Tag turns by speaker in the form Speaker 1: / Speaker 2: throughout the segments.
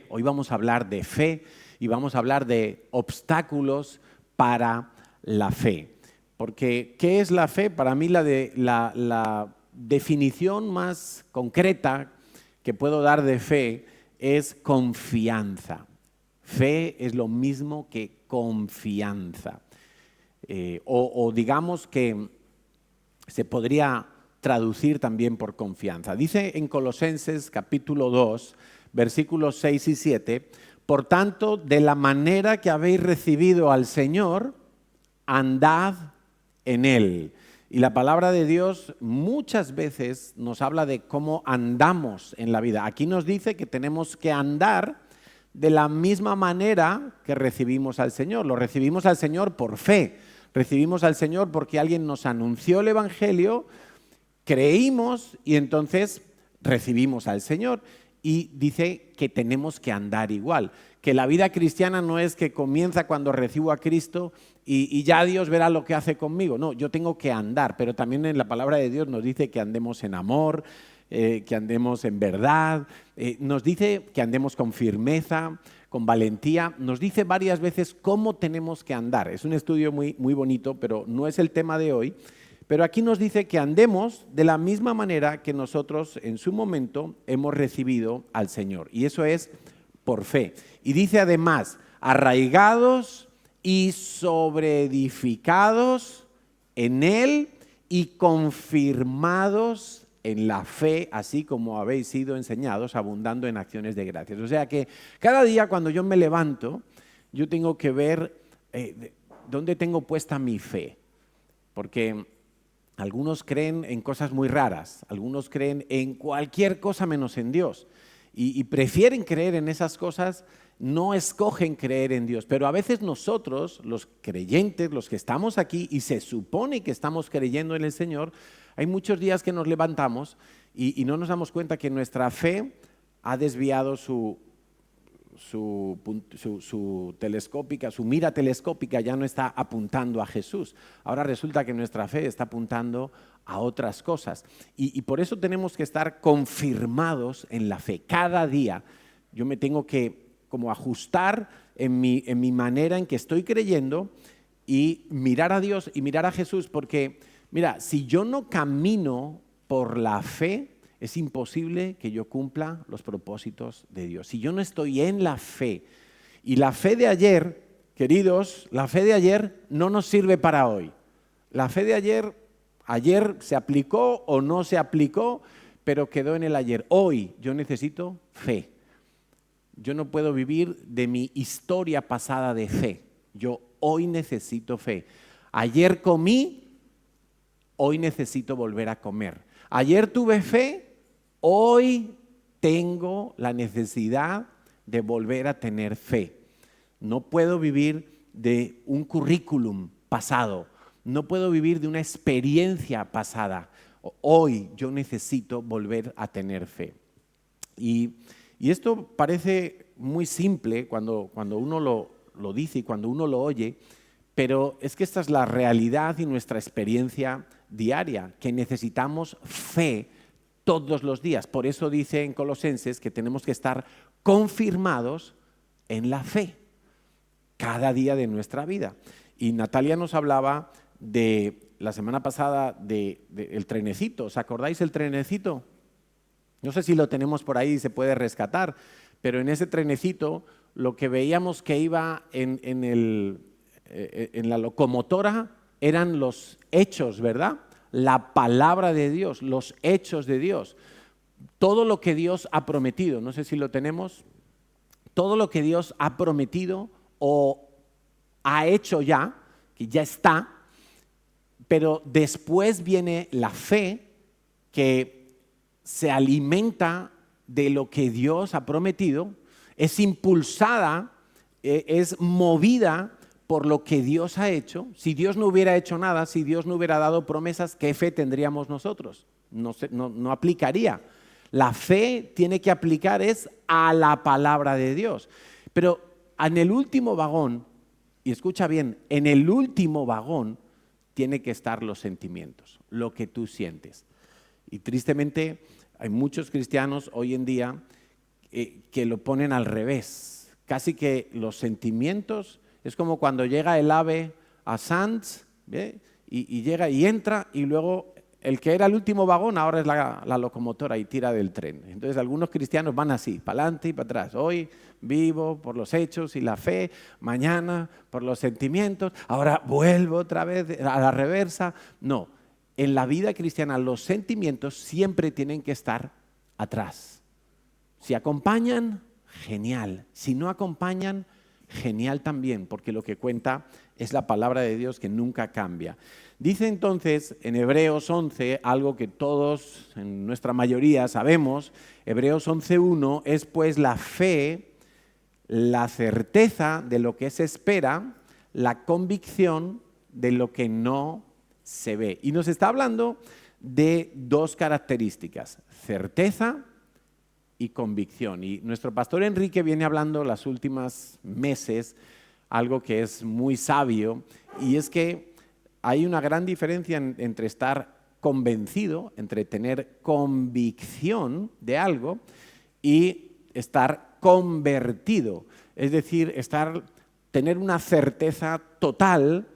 Speaker 1: Hoy vamos a hablar de fe y vamos a hablar de obstáculos para la fe. Porque, ¿qué es la fe? Para mí la definición más concreta que puedo dar de fe es confianza. Fe es lo mismo que confianza. O digamos que se podría traducir también por confianza. Dice en Colosenses capítulo 2, versículos 6 y 7, por tanto, de la manera que habéis recibido al Señor, andad en Él. Y la palabra de Dios muchas veces nos habla de cómo andamos en la vida. Aquí nos dice que tenemos que andar de la misma manera que recibimos al Señor. Lo recibimos al Señor por fe. Recibimos al Señor porque alguien nos anunció el Evangelio, creímos y entonces recibimos al Señor. Y dice que tenemos que andar igual, que la vida cristiana no es que comienza cuando recibo a Cristo y ya Dios verá lo que hace conmigo. No, yo tengo que andar, pero también en la palabra de Dios nos dice que andemos en amor, que andemos en verdad, nos dice que andemos con firmeza, con valentía, nos dice varias veces cómo tenemos que andar. Es un estudio muy, muy bonito, pero no es el tema de hoy. Pero aquí nos dice que andemos de la misma manera que nosotros en su momento hemos recibido al Señor. Y eso es por fe. Y dice además, arraigados y sobreedificados en Él y confirmados en la fe, así como habéis sido enseñados, abundando en acciones de gracias. O sea que cada día cuando yo me levanto, yo tengo que ver dónde tengo puesta mi fe. Porque algunos creen en cosas muy raras, algunos creen en cualquier cosa menos en Dios y prefieren creer en esas cosas, no escogen creer en Dios. Pero a veces nosotros, los creyentes, los que estamos aquí y se supone que estamos creyendo en el Señor, hay muchos días que nos levantamos y no nos damos cuenta que nuestra fe ha desviado su telescópica, su mira telescópica ya no está apuntando a Jesús. Ahora resulta que nuestra fe está apuntando a otras cosas. Y por eso tenemos que estar confirmados en la fe. Cada día yo me tengo que como ajustar en mi manera en que estoy creyendo y mirar a Dios y mirar a Jesús. Porque, mira, si yo no camino por la fe, es imposible que yo cumpla los propósitos de Dios. Si yo no estoy en la fe, y la fe de ayer, queridos, la fe de ayer no nos sirve para hoy. La fe de ayer se aplicó o no se aplicó, pero quedó en el ayer. Hoy yo necesito fe. Yo no puedo vivir de mi historia pasada de fe. Yo hoy necesito fe. Ayer comí, hoy necesito volver a comer. Ayer tuve fe, hoy tengo la necesidad de volver a tener fe. No puedo vivir de un currículum pasado, no puedo vivir de una experiencia pasada. Hoy yo necesito volver a tener fe. Y esto parece muy simple cuando uno lo dice y cuando uno lo oye, pero es que esta es la realidad y nuestra experiencia diaria, que necesitamos fe todos los días. Por eso dice en Colosenses que tenemos que estar confirmados en la fe cada día de nuestra vida. Y Natalia nos hablaba de la semana pasada del trenecito. ¿Os acordáis el trenecito? No sé si lo tenemos por ahí y se puede rescatar, pero en ese trenecito lo que veíamos que iba en la locomotora eran los hechos, ¿verdad? La palabra de Dios, los hechos de Dios, todo lo que Dios ha prometido, no sé si lo tenemos, todo lo que Dios ha prometido o ha hecho ya, que ya está, pero después viene la fe que se alimenta de lo que Dios ha prometido, es impulsada, es movida por lo que Dios ha hecho. Si Dios no hubiera hecho nada, si Dios no hubiera dado promesas, ¿qué fe tendríamos nosotros? No aplicaría. La fe tiene que aplicar es a la palabra de Dios. Pero en el último vagón, y escucha bien, en el último vagón tiene que estar los sentimientos, lo que tú sientes. Y tristemente hay muchos cristianos hoy en día que lo ponen al revés. Casi que los sentimientos, es como cuando llega el AVE a Sants, y llega y entra, y luego el que era el último vagón ahora es la locomotora y tira del tren. Entonces algunos cristianos van así, para adelante y para atrás. Hoy vivo por los hechos y la fe, mañana por los sentimientos, ahora vuelvo otra vez a la reversa. No, en la vida cristiana los sentimientos siempre tienen que estar atrás. Si acompañan, genial. Si no acompañan, genial también, porque lo que cuenta es la palabra de Dios que nunca cambia. Dice entonces en Hebreos 11 algo que todos, en nuestra mayoría, sabemos. Hebreos 11:1 es pues la fe, la certeza de lo que se espera, la convicción de lo que no se ve. Y nos está hablando de dos características, certeza y convicción. Y nuestro pastor Enrique viene hablando los últimos meses algo que es muy sabio, y es que hay una gran diferencia entre estar convencido, entre tener convicción de algo y estar convertido. Es decir, tener una certeza total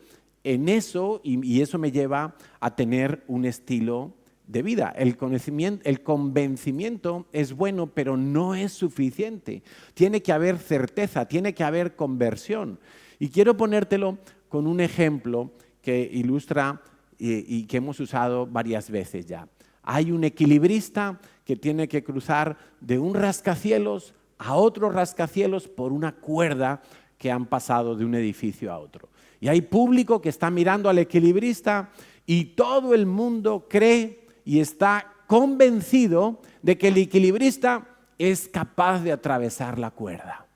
Speaker 1: en eso, y eso me lleva a tener un estilo de vida. El convencimiento es bueno, pero no es suficiente. Tiene que haber certeza, tiene que haber conversión. Y quiero ponértelo con un ejemplo que ilustra y que hemos usado varias veces ya. Hay un equilibrista que tiene que cruzar de un rascacielos a otro rascacielos por una cuerda que han pasado de un edificio a otro. Y hay público que está mirando al equilibrista y todo el mundo cree y está convencido de que el equilibrista es capaz de atravesar la cuerda.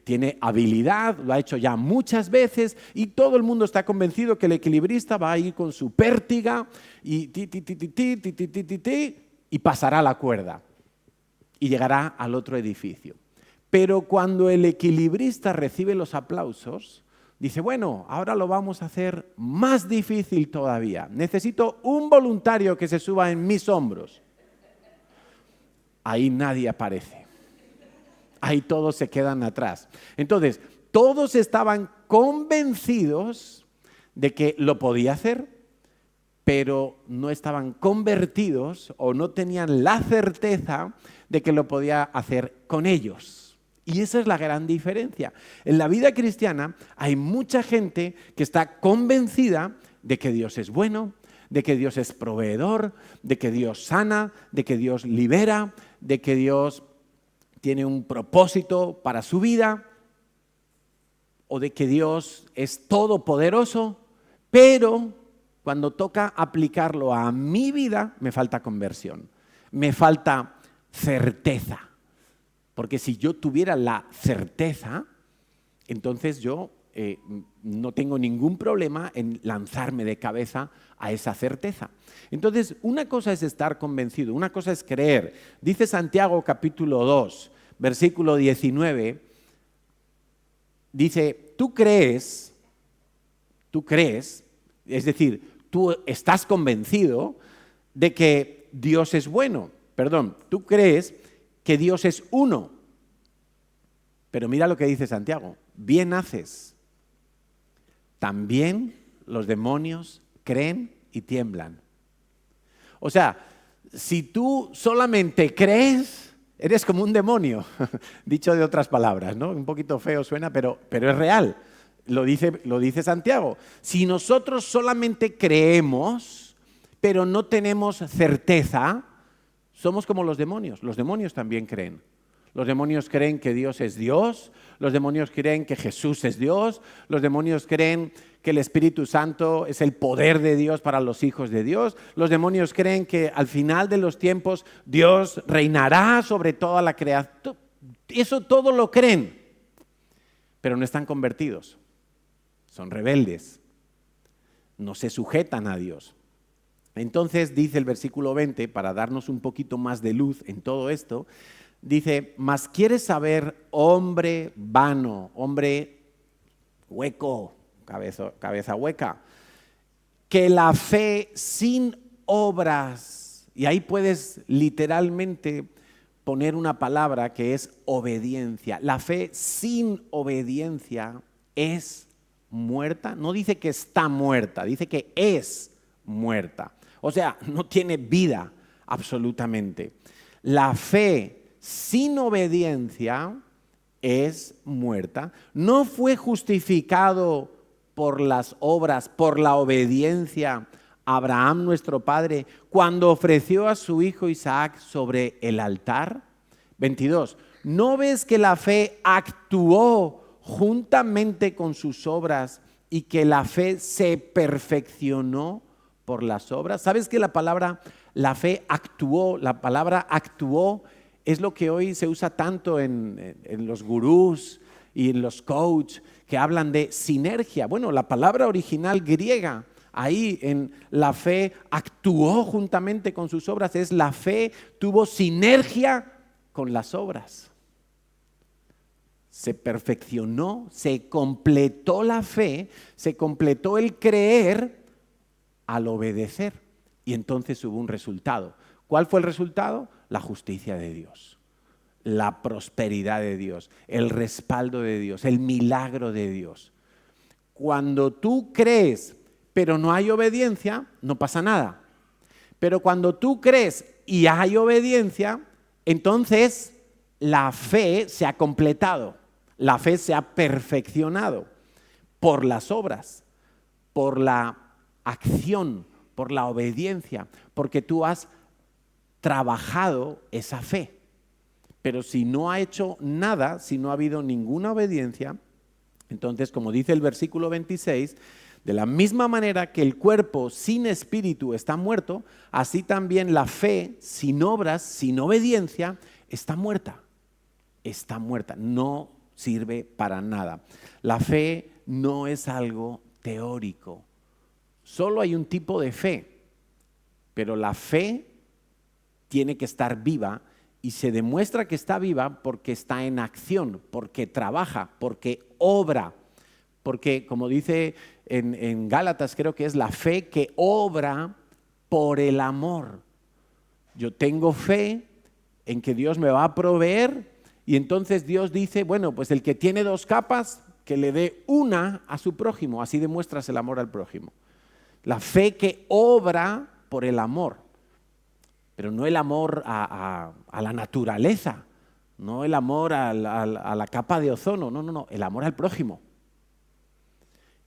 Speaker 1: Tiene habilidad, lo ha hecho ya muchas veces, y todo el mundo está convencido que el equilibrista va a ir con su pértiga y y pasará la cuerda y llegará al otro edificio. Pero cuando el equilibrista recibe los aplausos, dice, bueno, ahora lo vamos a hacer más difícil todavía. Necesito un voluntario que se suba en mis hombros. Ahí nadie aparece. Ahí todos se quedan atrás. Entonces, todos estaban convencidos de que lo podía hacer, pero no estaban convertidos o no tenían la certeza de que lo podía hacer con ellos. Y esa es la gran diferencia. En la vida cristiana hay mucha gente que está convencida de que Dios es bueno, de que Dios es proveedor, de que Dios sana, de que Dios libera, de que Dios tiene un propósito para su vida, o de que Dios es todopoderoso, pero cuando toca aplicarlo a mi vida, me falta conversión, me falta certeza. Porque si yo tuviera la certeza, entonces yo no tengo ningún problema en lanzarme de cabeza a esa certeza. Entonces, una cosa es estar convencido, una cosa es creer. Dice Santiago capítulo 2, versículo 19, dice, tú crees, es decir, tú estás convencido de que Dios es bueno. Perdón, tú crees que Dios es uno. Pero mira lo que dice Santiago, bien haces. También los demonios creen y tiemblan. O sea, si tú solamente crees, eres como un demonio, dicho de otras palabras, ¿no? Un poquito feo suena, pero es real. Lo dice Santiago. Si nosotros solamente creemos, pero no tenemos certeza, somos como los demonios. Los demonios también creen. Los demonios creen que Dios es Dios, los demonios creen que Jesús es Dios, los demonios creen que el Espíritu Santo es el poder de Dios para los hijos de Dios, los demonios creen que al final de los tiempos Dios reinará sobre toda la creación. Eso todo lo creen, pero no están convertidos, son rebeldes, no se sujetan a Dios. Entonces dice el versículo 20, para darnos un poquito más de luz en todo esto, dice, mas quieres saber, hombre vano, hombre hueco, cabeza hueca, que la fe sin obras, y ahí puedes literalmente poner una palabra que es obediencia. La fe sin obediencia es muerta. No dice que está muerta, dice que es muerta. O sea, no tiene vida absolutamente. La fe sin obediencia es muerta. No fue justificado por las obras, por la obediencia Abraham nuestro padre cuando ofreció a su hijo Isaac sobre el altar. 22. ¿No ves que la fe actuó juntamente con sus obras y que la fe se perfeccionó por las obras? ¿Sabes que la palabra, la fe actuó, la palabra actuó es lo que hoy se usa tanto en los gurús y en los coaches que hablan de sinergia? Bueno, la palabra original griega ahí en la fe actuó juntamente con sus obras es la fe tuvo sinergia con las obras. Se perfeccionó, se completó la fe, se completó el creer al obedecer. Y entonces hubo un resultado. ¿Cuál fue el resultado? La justicia de Dios, la prosperidad de Dios, el respaldo de Dios, el milagro de Dios. Cuando tú crees, pero no hay obediencia, no pasa nada. Pero cuando tú crees y hay obediencia, entonces la fe se ha completado, la fe se ha perfeccionado por las obras, por la acción, por la obediencia, porque tú has trabajado esa fe. Pero si no ha hecho nada, si no ha habido ninguna obediencia, entonces, como dice el versículo 26, de la misma manera que el cuerpo sin espíritu está muerto, así también la fe sin obras, sin obediencia, está muerta. Está muerta, no sirve para nada. La fe no es algo teórico. Solo hay un tipo de fe, pero la fe tiene que estar viva y se demuestra que está viva porque está en acción, porque trabaja, porque obra, porque como dice en Gálatas, creo que es la fe que obra por el amor. Yo tengo fe en que Dios me va a proveer y entonces Dios dice, bueno, pues el que tiene 2 capas, que le dé una a su prójimo, así demuestras el amor al prójimo. La fe que obra por el amor, pero no el amor a la naturaleza, no el amor a la capa de ozono, no, el amor al prójimo.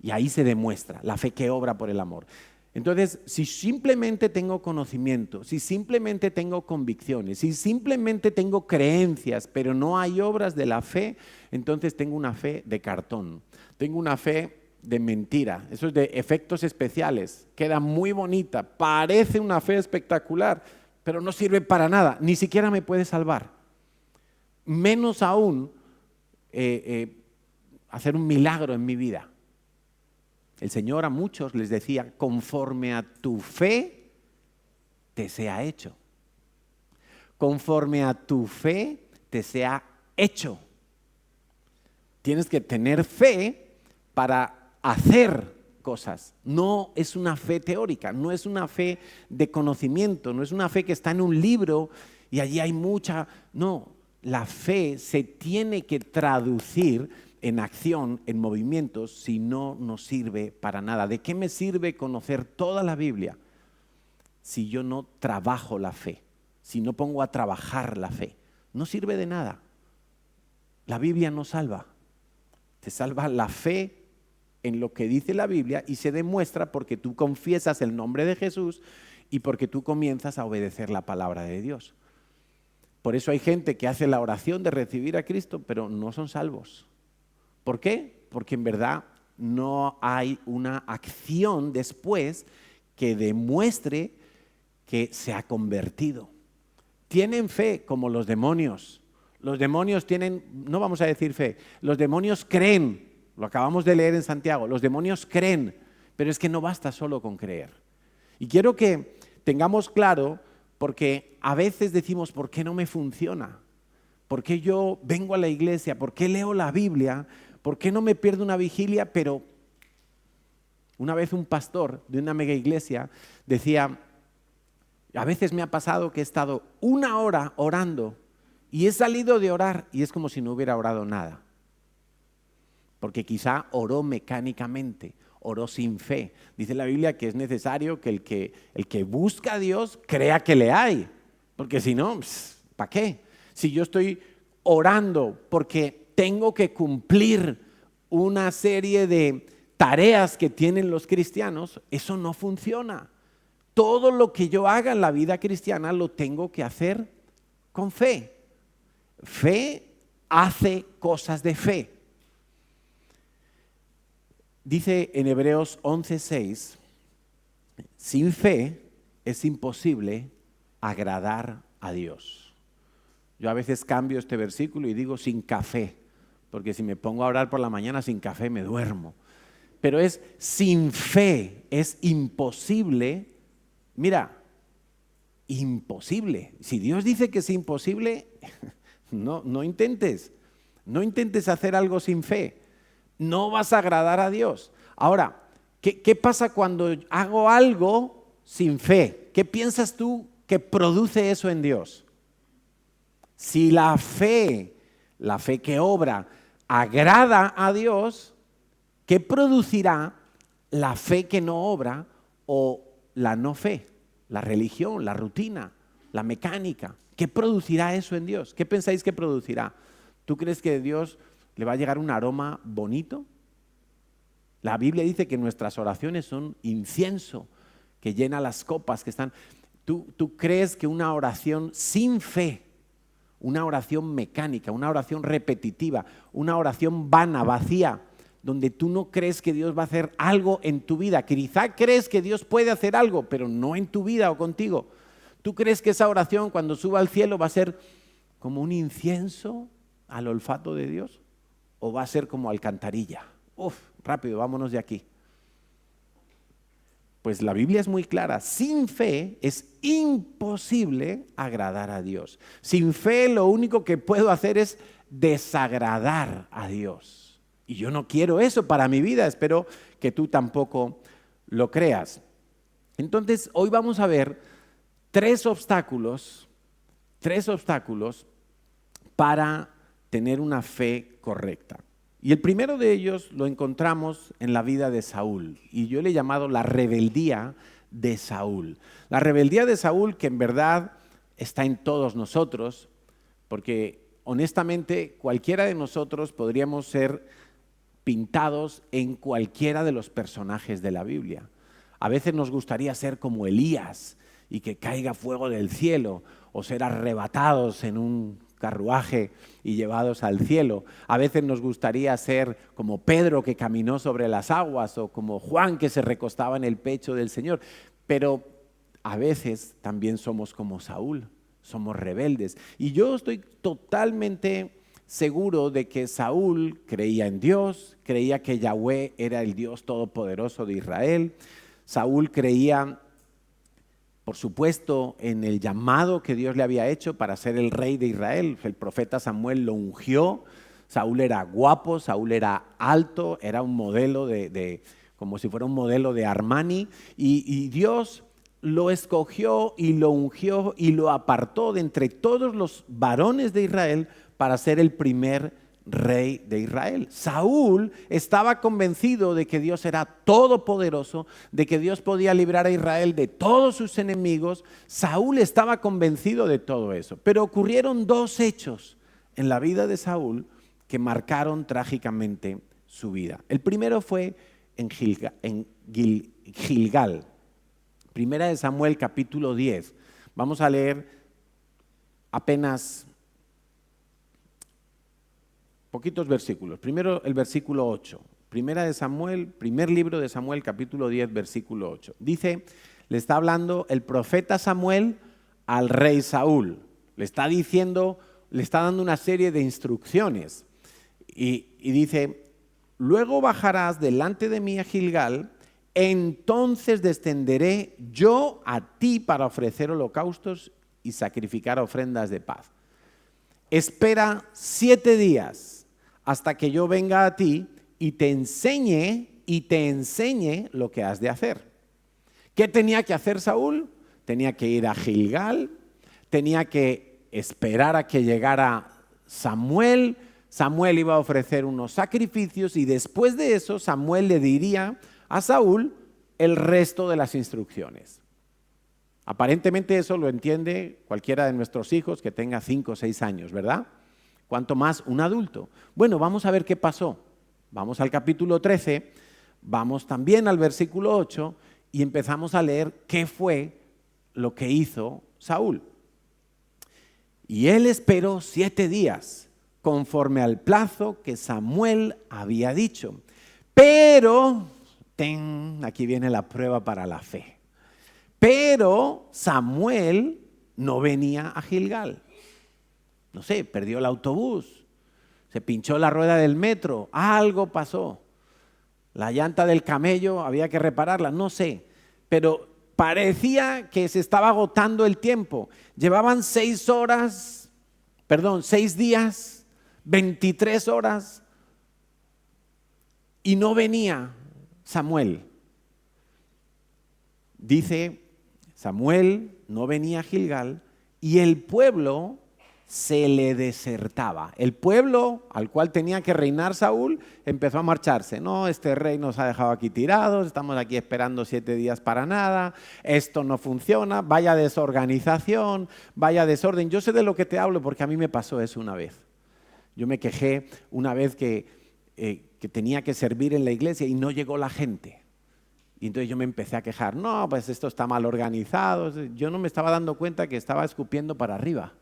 Speaker 1: Y ahí se demuestra la fe que obra por el amor. Entonces, si simplemente tengo conocimiento, si simplemente tengo convicciones, si simplemente tengo creencias, pero no hay obras de la fe, entonces tengo una fe de cartón, tengo una fe de mentira, eso es de efectos especiales, queda muy bonita, parece una fe espectacular, pero no sirve para nada, ni siquiera me puede salvar. Menos aún hacer un milagro en mi vida. El Señor a muchos les decía, conforme a tu fe te sea hecho. Conforme a tu fe te sea hecho. Tienes que tener fe para hacer cosas. No es una fe teórica, no es una fe de conocimiento, no es una fe que está en un libro y allí hay mucha. No, la fe se tiene que traducir en acción, en movimientos, si no nos sirve para nada. ¿De qué me sirve conocer toda la Biblia si yo no trabajo la fe? Si no pongo a trabajar la fe, no sirve de nada. La Biblia no salva. Te salva la fe en lo que dice la Biblia y se demuestra porque tú confiesas el nombre de Jesús y porque tú comienzas a obedecer la palabra de Dios. Por eso hay gente que hace la oración de recibir a Cristo, pero no son salvos. ¿Por qué? Porque en verdad no hay una acción después que demuestre que se ha convertido. Tienen fe como los demonios. Los demonios tienen, no vamos a decir fe, los demonios creen. Lo acabamos de leer en Santiago. Los demonios creen, pero es que no basta solo con creer. Y quiero que tengamos claro, porque a veces decimos, ¿por qué no me funciona? ¿Por qué yo vengo a la iglesia? ¿Por qué leo la Biblia? ¿Por qué no me pierdo una vigilia? Pero una vez un pastor de una mega iglesia decía, a veces me ha pasado que he estado 1 hora orando Y he salido de orar y es como si no hubiera orado nada. Porque quizá oró mecánicamente, oró sin fe. Dice la Biblia que es necesario que el que busca a Dios crea que le hay. Porque si no, ¿para qué? Si yo estoy orando porque tengo que cumplir una serie de tareas que tienen los cristianos, eso no funciona. Todo lo que yo haga en la vida cristiana lo tengo que hacer con fe. Fe hace cosas de fe. Dice en Hebreos 11:6, sin fe es imposible agradar a Dios. Yo a veces cambio este versículo y digo sin café, porque si me pongo a orar por la mañana sin café me duermo. Pero es sin fe, es imposible. Mira, imposible. Si Dios dice que es imposible, no intentes hacer algo sin fe. No vas a agradar a Dios. Ahora, ¿qué pasa cuando hago algo sin fe? ¿Qué piensas tú que produce eso en Dios? Si la fe que obra, agrada a Dios, ¿qué producirá la fe que no obra o la no fe? La religión, la rutina, la mecánica. ¿Qué producirá eso en Dios? ¿Qué pensáis que producirá? ¿Tú crees que a Dios le va a llegar un aroma bonito? La Biblia dice que nuestras oraciones son incienso, que llena las copas que están. ¿Tú crees que una oración sin fe, una oración mecánica, una oración repetitiva, una oración vana, vacía, donde tú no crees que Dios va a hacer algo en tu vida, quizá crees que Dios puede hacer algo, pero no en tu vida o contigo? ¿Tú crees que esa oración cuando suba al cielo va a ser como un incienso al olfato de Dios? ¿O va a ser como alcantarilla? Rápido, vámonos de aquí. Pues la Biblia es muy clara, sin fe es imposible agradar a Dios. Sin fe lo único que puedo hacer es desagradar a Dios. Y yo no quiero eso para mi vida, espero que tú tampoco lo creas. Entonces, hoy vamos a ver tres obstáculos para tener una fe correcta. Y el primero de ellos lo encontramos en la vida de Saúl, y yo le he llamado la rebeldía de Saúl. La rebeldía de Saúl, que en verdad está en todos nosotros, porque honestamente cualquiera de nosotros podríamos ser pintados en cualquiera de los personajes de la Biblia. A veces nos gustaría ser como Elías y que caiga fuego del cielo, o ser arrebatados en un carruaje y llevados al cielo. A veces nos gustaría ser como Pedro, que caminó sobre las aguas, o como Juan, que se recostaba en el pecho del Señor. Pero a veces también somos como Saúl, somos rebeldes. Y yo estoy totalmente seguro de que Saúl creía en Dios, creía que Yahweh era el Dios todopoderoso de Israel. Saúl creía, por supuesto, en el llamado que Dios le había hecho para ser el rey de Israel. El profeta Samuel lo ungió. Saúl era guapo, Saúl era alto, era un modelo como si fuera un modelo de Armani, y Dios lo escogió y lo ungió y lo apartó de entre todos los varones de Israel para ser el primer rey de Israel. Saúl estaba convencido de que Dios era todopoderoso, de que Dios podía librar a Israel de todos sus enemigos. Saúl estaba convencido de todo eso. Pero ocurrieron dos hechos en la vida de Saúl que marcaron trágicamente su vida. El primero fue en Gilgal. Primera de Samuel, capítulo 10. Vamos a leer apenas poquitos versículos. Primero el versículo 8. Primera de Samuel, primer libro de Samuel, capítulo 10, versículo 8. Dice, le está hablando el profeta Samuel al rey Saúl. Le está diciendo, le está dando una serie de instrucciones. Y dice, luego bajarás delante de mí a Gilgal, entonces descenderé yo a ti para ofrecer holocaustos y sacrificar ofrendas de paz. Espera 7 días hasta que yo venga a ti y te enseñe lo que has de hacer. ¿Qué tenía que hacer Saúl? Tenía que ir a Gilgal, tenía que esperar a que llegara Samuel. Samuel iba a ofrecer unos sacrificios y después de eso Samuel le diría a Saúl el resto de las instrucciones. Aparentemente eso lo entiende cualquiera de nuestros hijos que tenga 5 o 6 años, ¿verdad? Cuanto más un adulto. Bueno, vamos a ver qué pasó. Vamos al capítulo 13, vamos también al versículo 8 y empezamos a leer qué fue lo que hizo Saúl. Y él esperó 7 días, conforme al plazo que Samuel había dicho. Pero, aquí viene la prueba para la fe. Pero Samuel no venía a Gilgal. No sé, perdió el autobús, se pinchó la rueda del metro, algo pasó. La llanta del camello había que repararla, no sé. Pero parecía que se estaba agotando el tiempo. Llevaban 6 días, 23 horas y no venía Samuel. Dice, Samuel no venía a Gilgal y el pueblo se le desertaba. El pueblo al cual tenía que reinar Saúl empezó a marcharse. No, este rey nos ha dejado aquí tirados, estamos aquí esperando 7 días para nada, esto no funciona, vaya desorganización, vaya desorden. Yo sé de lo que te hablo porque a mí me pasó eso una vez. Yo me quejé una vez que tenía que servir en la iglesia y no llegó la gente. Y entonces yo me empecé a quejar. No, pues esto está mal organizado. Yo no me estaba dando cuenta que estaba escupiendo para arriba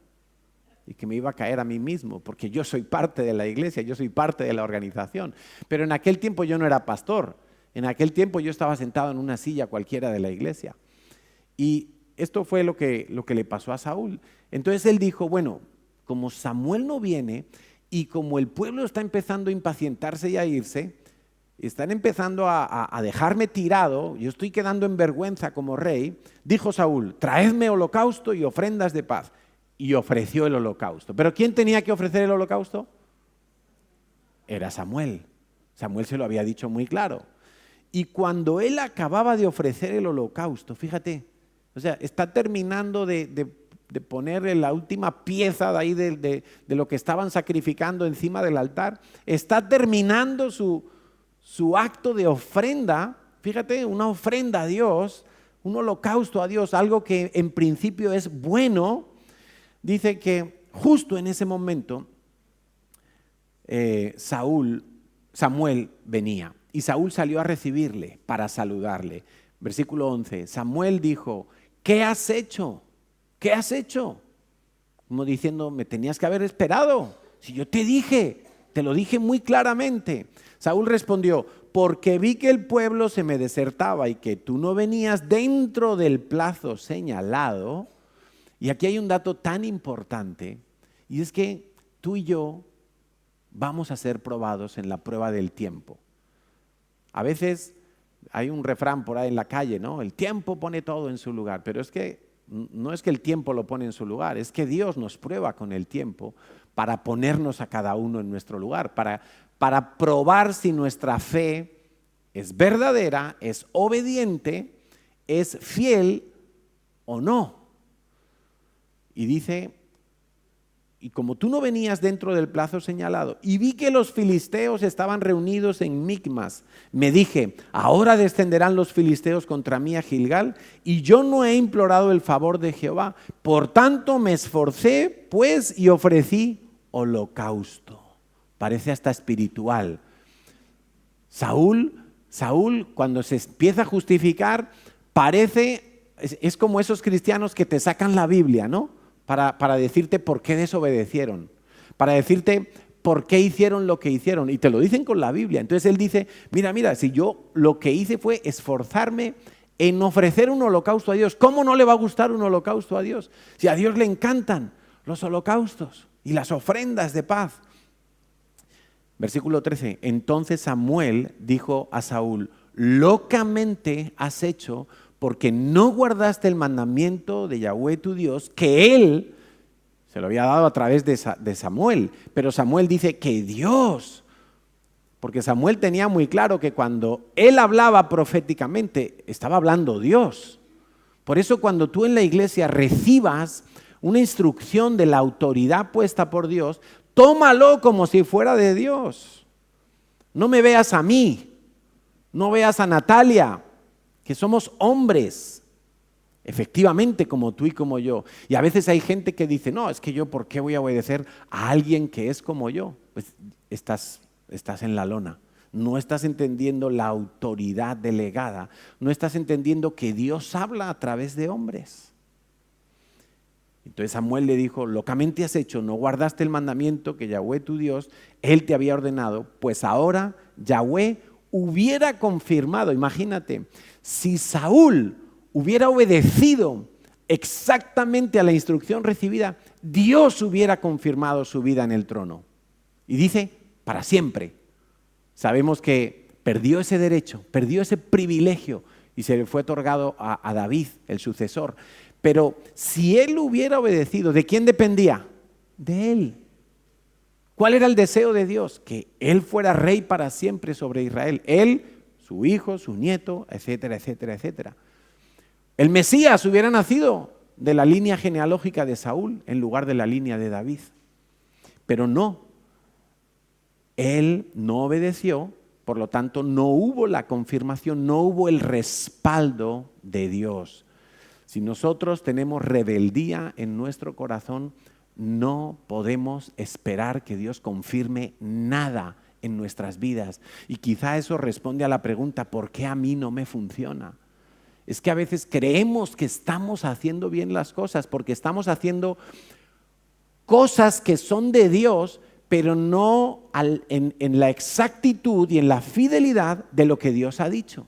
Speaker 1: y que me iba a caer a mí mismo, porque yo soy parte de la iglesia, yo soy parte de la organización. Pero en aquel tiempo yo no era pastor. En aquel tiempo yo estaba sentado en una silla cualquiera de la iglesia. Y esto fue lo que le pasó a Saúl. Entonces él dijo, bueno, como Samuel no viene y como el pueblo está empezando a impacientarse y a irse, están empezando a dejarme tirado, yo estoy quedando en vergüenza como rey, dijo Saúl, traedme holocausto y ofrendas de paz. Y ofreció el holocausto. ¿Pero quién tenía que ofrecer el holocausto? Era Samuel. Samuel se lo había dicho muy claro. Y cuando él acababa de ofrecer el holocausto, fíjate, o sea, está terminando de poner la última pieza de ahí de lo que estaban sacrificando encima del altar, está terminando su acto de ofrenda, fíjate, una ofrenda a Dios, un holocausto a Dios, algo que en principio es bueno. Dice que justo en ese momento Samuel venía y Saúl salió a recibirle para saludarle. Versículo 11, Samuel dijo, ¿qué has hecho? ¿Qué has hecho? Como diciendo, me tenías que haber esperado. Si yo te lo dije muy claramente. Saúl respondió, porque vi que el pueblo se me desertaba y que tú no venías dentro del plazo señalado. Y aquí hay un dato tan importante, y es que tú y yo vamos a ser probados en la prueba del tiempo. A veces hay un refrán por ahí en la calle, ¿no? El tiempo pone todo en su lugar, pero es que no es que el tiempo lo pone en su lugar, es que Dios nos prueba con el tiempo para ponernos a cada uno en nuestro lugar, para probar si nuestra fe es verdadera, es obediente, es fiel o no. Y dice, y como tú no venías dentro del plazo señalado, y vi que los filisteos estaban reunidos en Micmas, me dije, ahora descenderán los filisteos contra mí a Gilgal, y yo no he implorado el favor de Jehová. Por tanto me esforcé, pues, y ofrecí holocausto. Parece hasta espiritual. Saúl, cuando se empieza a justificar, es como esos cristianos que te sacan la Biblia, ¿no? Para decirte por qué desobedecieron, para decirte por qué hicieron lo que hicieron, y te lo dicen con la Biblia. Entonces él dice, mira, si yo lo que hice fue esforzarme en ofrecer un holocausto a Dios, ¿cómo no le va a gustar un holocausto a Dios? Si a Dios le encantan los holocaustos y las ofrendas de paz. Versículo 13, entonces Samuel dijo a Saúl, locamente has hecho, porque no guardaste el mandamiento de Yahweh tu Dios, que él se lo había dado a través de Samuel. Pero Samuel dice que Dios, porque Samuel tenía muy claro que cuando él hablaba proféticamente, estaba hablando Dios. Por eso cuando tú en la iglesia recibas una instrucción de la autoridad puesta por Dios, tómalo como si fuera de Dios. No me veas a mí, no veas a Natalia, que somos hombres, efectivamente como tú y como yo. Y a veces hay gente que dice, no, es que yo, ¿por qué voy a obedecer a alguien que es como yo? Pues estás en la lona. No estás entendiendo la autoridad delegada. No estás entendiendo que Dios habla a través de hombres. Entonces Samuel le dijo, locamente has hecho, no guardaste el mandamiento que Yahweh tu Dios, Él te había ordenado, pues ahora Yahweh hubiera confirmado, imagínate, si Saúl hubiera obedecido exactamente a la instrucción recibida, Dios hubiera confirmado su vida en el trono. Y dice, para siempre. Sabemos que perdió ese derecho, perdió ese privilegio y se le fue otorgado a David, el sucesor. Pero si él hubiera obedecido, ¿de quién dependía? De él. ¿Cuál era el deseo de Dios? Que él fuera rey para siempre sobre Israel. Él, su hijo, su nieto, etcétera, etcétera, etcétera. El Mesías hubiera nacido de la línea genealógica de Saúl en lugar de la línea de David. Pero no. Él no obedeció, por lo tanto no hubo la confirmación, no hubo el respaldo de Dios. Si nosotros tenemos rebeldía en nuestro corazón, no podemos esperar que Dios confirme nada en nuestras vidas. Y quizá eso responde a la pregunta, ¿por qué a mí no me funciona? Es que a veces creemos que estamos haciendo bien las cosas, porque estamos haciendo cosas que son de Dios, pero no en la exactitud y en la fidelidad de lo que Dios ha dicho.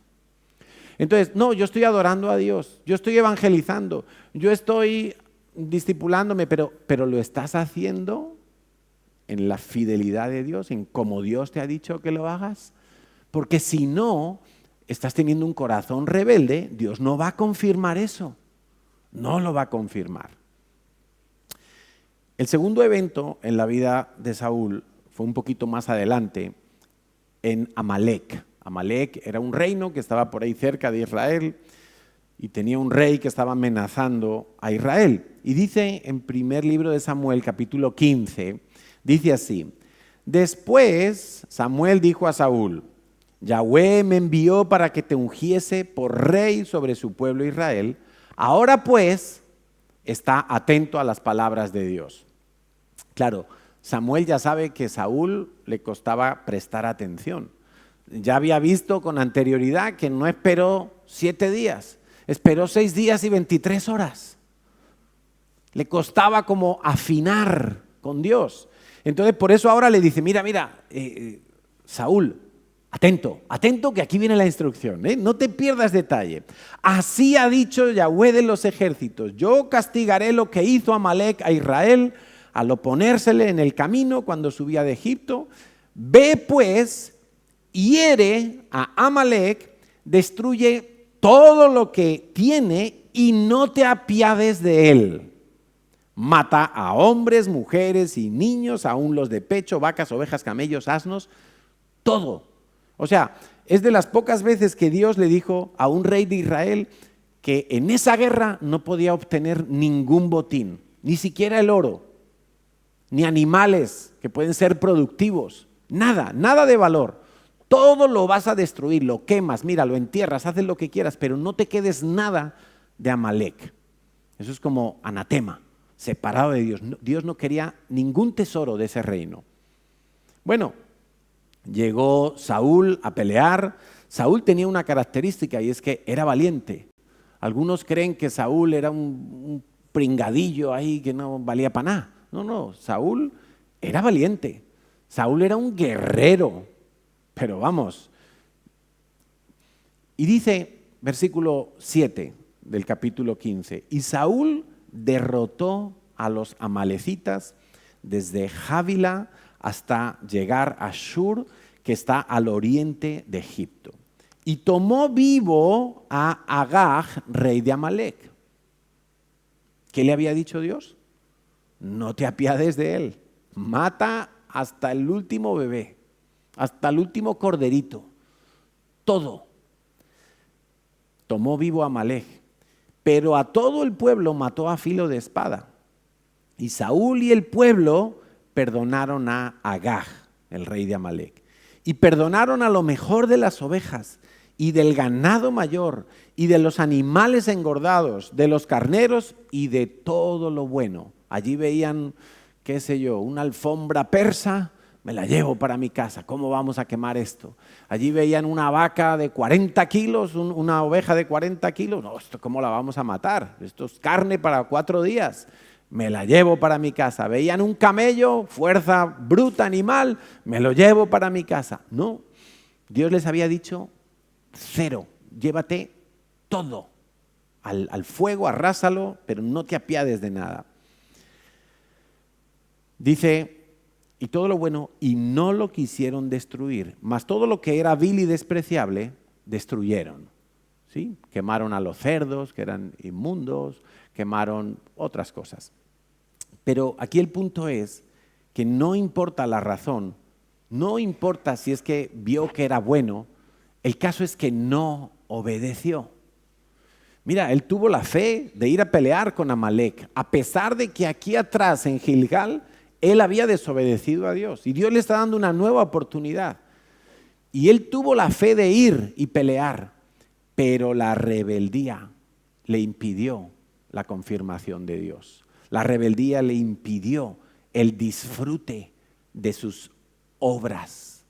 Speaker 1: Entonces, no, yo estoy adorando a Dios, yo estoy evangelizando, yo estoy discipulándome, pero ¿lo estás haciendo en la fidelidad de Dios, en cómo Dios te ha dicho que lo hagas? Porque si no, estás teniendo un corazón rebelde, Dios no va a confirmar eso, no lo va a confirmar. El segundo evento en la vida de Saúl fue un poquito más adelante, en Amalec. Amalec era un reino que estaba por ahí cerca de Israel y tenía un rey que estaba amenazando a Israel. Y dice en primer libro de Samuel, capítulo 15, dice así, después Samuel dijo a Saúl, Yahweh me envió para que te ungiese por rey sobre su pueblo Israel, ahora pues está atento a las palabras de Dios. Claro, Samuel ya sabe que a Saúl le costaba prestar atención. Ya había visto con anterioridad que no esperó 7 días, esperó 6 días y 23 horas. Le costaba como afinar con Dios. Entonces por eso ahora le dice, mira, Saúl, atento que aquí viene la instrucción, no te pierdas detalle. Así ha dicho Yahweh de los ejércitos, yo castigaré lo que hizo Amalec a Israel al oponérsele en el camino cuando subía de Egipto. Ve pues, hiere a Amalec, destruye todo lo que tiene y no te apiades de él. Mata a hombres, mujeres y niños, aún los de pecho, vacas, ovejas, camellos, asnos, todo. O sea, es de las pocas veces que Dios le dijo a un rey de Israel que en esa guerra no podía obtener ningún botín, ni siquiera el oro, ni animales que pueden ser productivos, nada de valor. Todo lo vas a destruir, lo quemas, mira, lo entierras, haces lo que quieras, pero no te quedes nada de Amalec. Eso es como anatema, separado de Dios. Dios no quería ningún tesoro de ese reino. Bueno, llegó Saúl a pelear. Saúl tenía una característica y es que era valiente. Algunos creen que Saúl era un pringadillo ahí que no valía para nada. No, Saúl era valiente. Saúl era un guerrero. Pero vamos. Y dice, versículo 7 del capítulo 15, y Saúl derrotó a los amalecitas desde Javila hasta llegar a Shur, que está al oriente de Egipto. Y tomó vivo a Agag, rey de Amalec. ¿Qué le había dicho Dios? No te apiades de él. Mata hasta el último bebé, hasta el último corderito, todo. Tomó vivo a Amalec, pero a todo el pueblo mató a filo de espada. Y Saúl y el pueblo perdonaron a Agag, el rey de Amalec. Y perdonaron a lo mejor de las ovejas y del ganado mayor y de los animales engordados, de los carneros y de todo lo bueno. Allí veían, qué sé yo, una alfombra persa, me la llevo para mi casa. ¿Cómo vamos a quemar esto? Allí veían una vaca de 40 kilos, una oveja de 40 kilos. No, ¿esto cómo la vamos a matar? Esto es carne para 4 días. Me la llevo para mi casa. Veían un camello, fuerza bruta, animal, me lo llevo para mi casa. No, Dios les había dicho, 0, llévate todo al fuego, arrásalo, pero no te apiades de nada. Dice, y todo lo bueno, y no lo quisieron destruir, mas todo lo que era vil y despreciable, destruyeron. ¿Sí? Quemaron a los cerdos, que eran inmundos, quemaron otras cosas. Pero aquí el punto es que no importa la razón, no importa si es que vio que era bueno, el caso es que no obedeció. Mira, él tuvo la fe de ir a pelear con Amalec, a pesar de que aquí atrás en Gilgal, él había desobedecido a Dios y Dios le está dando una nueva oportunidad. Y él tuvo la fe de ir y pelear, pero la rebeldía le impidió la confirmación de Dios. La rebeldía le impidió el disfrute de sus obras,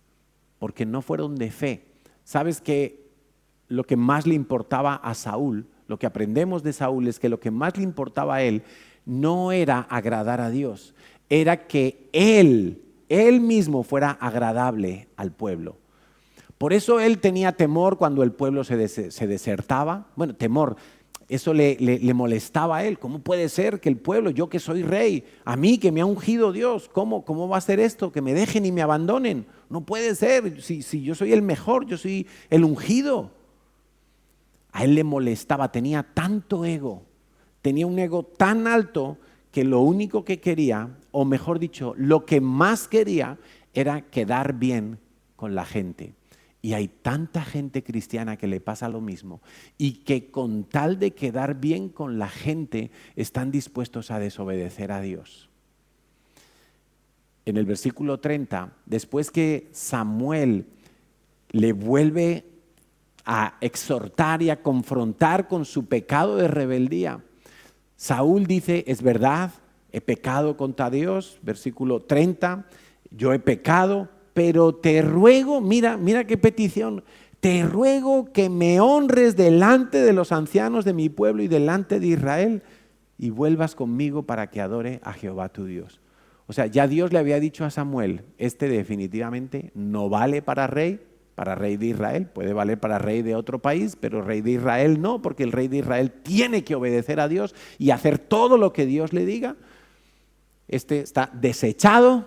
Speaker 1: porque no fueron de fe. ¿Sabes que lo que más le importaba a Saúl, lo que aprendemos de Saúl es que lo que más le importaba a él no era agradar a Dios, era que él mismo fuera agradable al pueblo. Por eso él tenía temor cuando el pueblo se desertaba. Bueno, temor, eso le molestaba a él. ¿Cómo puede ser que el pueblo, yo que soy rey, a mí que me ha ungido Dios, ¿cómo va a ser esto? Que me dejen y me abandonen. No puede ser, si yo soy el mejor, yo soy el ungido. A él le molestaba, tenía tanto ego, tenía un ego tan alto que lo único que quería, o mejor dicho, lo que más quería era quedar bien con la gente. Y hay tanta gente cristiana que le pasa lo mismo y que con tal de quedar bien con la gente están dispuestos a desobedecer a Dios. En el versículo 30, después que Samuel le vuelve a exhortar y a confrontar con su pecado de rebeldía, Saúl dice, es verdad, he pecado contra Dios, versículo 30, yo he pecado, pero te ruego, mira qué petición, te ruego que me honres delante de los ancianos de mi pueblo y delante de Israel y vuelvas conmigo para que adore a Jehová tu Dios. O sea, ya Dios le había dicho a Samuel, este definitivamente no vale para rey de Israel, puede valer para rey de otro país, pero rey de Israel no, porque el rey de Israel tiene que obedecer a Dios y hacer todo lo que Dios le diga. Este está desechado,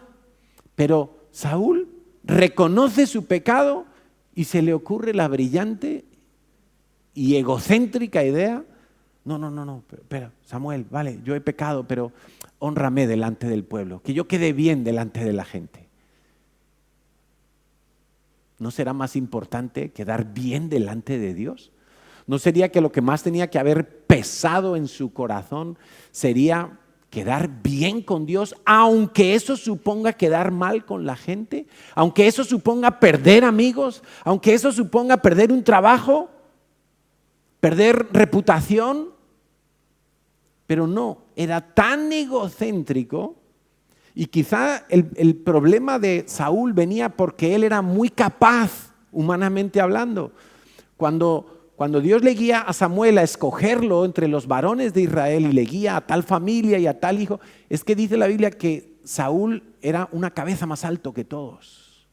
Speaker 1: pero Saúl reconoce su pecado y se le ocurre la brillante y egocéntrica idea, no, pero Samuel, vale, yo he pecado, pero hónrame delante del pueblo, que yo quede bien delante de la gente. ¿No será más importante quedar bien delante de Dios? ¿No sería que lo que más tenía que haber pesado en su corazón sería quedar bien con Dios, aunque eso suponga quedar mal con la gente, aunque eso suponga perder amigos, aunque eso suponga perder un trabajo, perder reputación? Pero no, era tan egocéntrico. Y quizá el problema de Saúl venía porque él era muy capaz, humanamente hablando. Cuando Dios le guía a Samuel a escogerlo entre los varones de Israel y le guía a tal familia y a tal hijo, es que dice la Biblia que Saúl era una cabeza más alto que todos.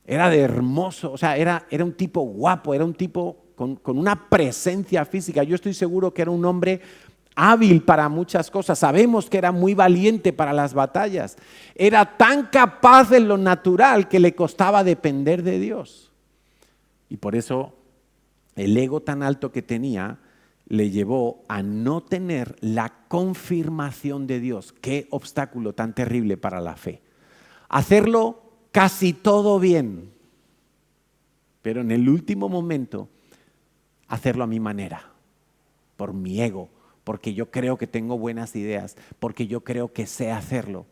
Speaker 1: Era de hermoso, o sea, era un tipo guapo, era un tipo con una presencia física. Yo estoy seguro que era un hombre hábil para muchas cosas, sabemos que era muy valiente para las batallas, era tan capaz en lo natural que le costaba depender de Dios. Y por eso el ego tan alto que tenía le llevó a no tener la confirmación de Dios. Qué obstáculo tan terrible para la fe. Hacerlo casi todo bien, pero en el último momento hacerlo a mi manera, por mi ego, porque yo creo que tengo buenas ideas, porque yo creo que sé hacerlo,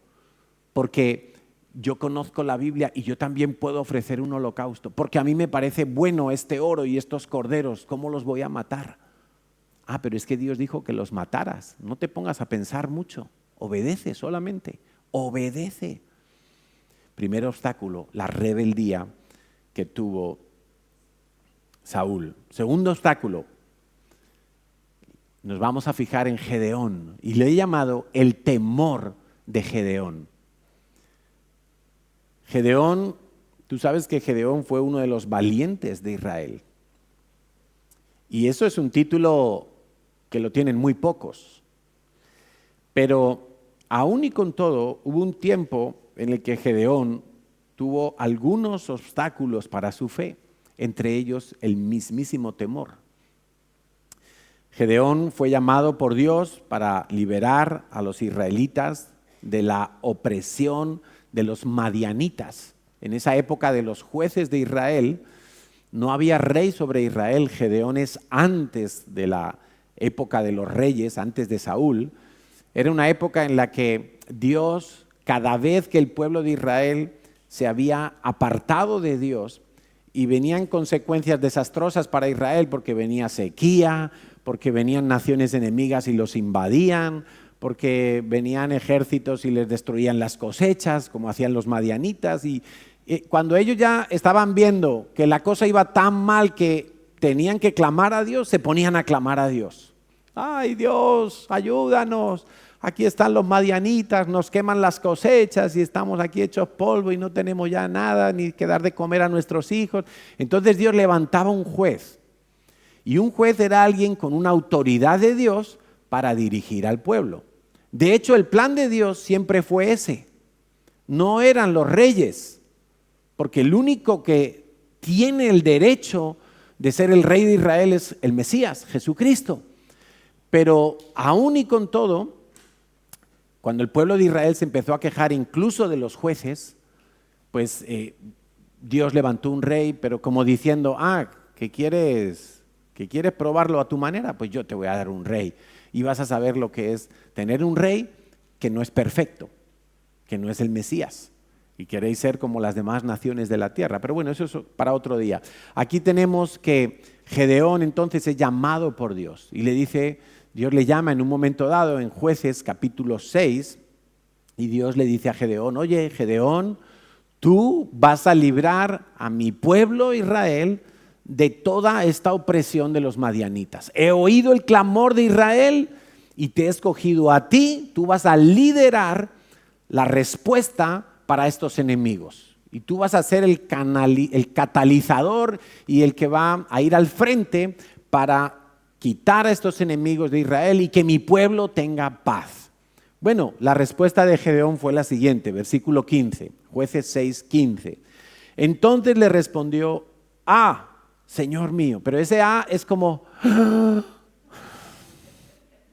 Speaker 1: porque yo conozco la Biblia y yo también puedo ofrecer un holocausto, porque a mí me parece bueno este oro y estos corderos, ¿cómo los voy a matar? Ah, pero es que Dios dijo que los mataras, no te pongas a pensar mucho, obedece solamente, obedece. Primer obstáculo, la rebeldía que tuvo Saúl. Segundo obstáculo, nos vamos a fijar en Gedeón y le he llamado el temor de Gedeón. Gedeón, tú sabes que Gedeón fue uno de los valientes de Israel. Y eso es un título que lo tienen muy pocos. Pero aún y con todo, hubo un tiempo en el que Gedeón tuvo algunos obstáculos para su fe, entre ellos el mismísimo temor. Gedeón fue llamado por Dios para liberar a los israelitas de la opresión de los madianitas. En esa época de los jueces de Israel, no había rey sobre Israel. Gedeón es antes de la época de los reyes, antes de Saúl. Era una época en la que Dios, cada vez que el pueblo de Israel se había apartado de Dios y venían consecuencias desastrosas para Israel porque venía sequía, porque venían naciones enemigas y los invadían, porque venían ejércitos y les destruían las cosechas, como hacían los madianitas. Y cuando ellos ya estaban viendo que la cosa iba tan mal que tenían que clamar a Dios, se ponían a clamar a Dios. ¡Ay, Dios, ayúdanos! Aquí están los madianitas, nos queman las cosechas y estamos aquí hechos polvo y no tenemos ya nada, ni que dar de comer a nuestros hijos. Entonces Dios levantaba un juez. Y un juez era alguien con una autoridad de Dios para dirigir al pueblo. De hecho, el plan de Dios siempre fue ese. No eran los reyes, porque el único que tiene el derecho de ser el rey de Israel es el Mesías, Jesucristo. Pero aún y con todo, cuando el pueblo de Israel se empezó a quejar incluso de los jueces, pues Dios levantó un rey, pero como diciendo, ¿qué quieres probarlo a tu manera? Pues yo te voy a dar un rey. Y vas a saber lo que es tener un rey que no es perfecto, que no es el Mesías. Y queréis ser como las demás naciones de la tierra. Pero bueno, eso es para otro día. Aquí tenemos que Gedeón entonces es llamado por Dios. Y le dice, Dios le llama en un momento dado en Jueces capítulo 6. Y Dios le dice a Gedeón, oye Gedeón, tú vas a librar a mi pueblo Israel de toda esta opresión de los madianitas. He oído el clamor de Israel y te he escogido a ti. Tú vas a liderar la respuesta para estos enemigos. Y tú vas a ser el catalizador y el que va a ir al frente para quitar a estos enemigos de Israel y que mi pueblo tenga paz. Bueno, la respuesta de Gedeón fue la siguiente, versículo 15, Jueces 6:15. Entonces le respondió, Señor mío, pero ese es como,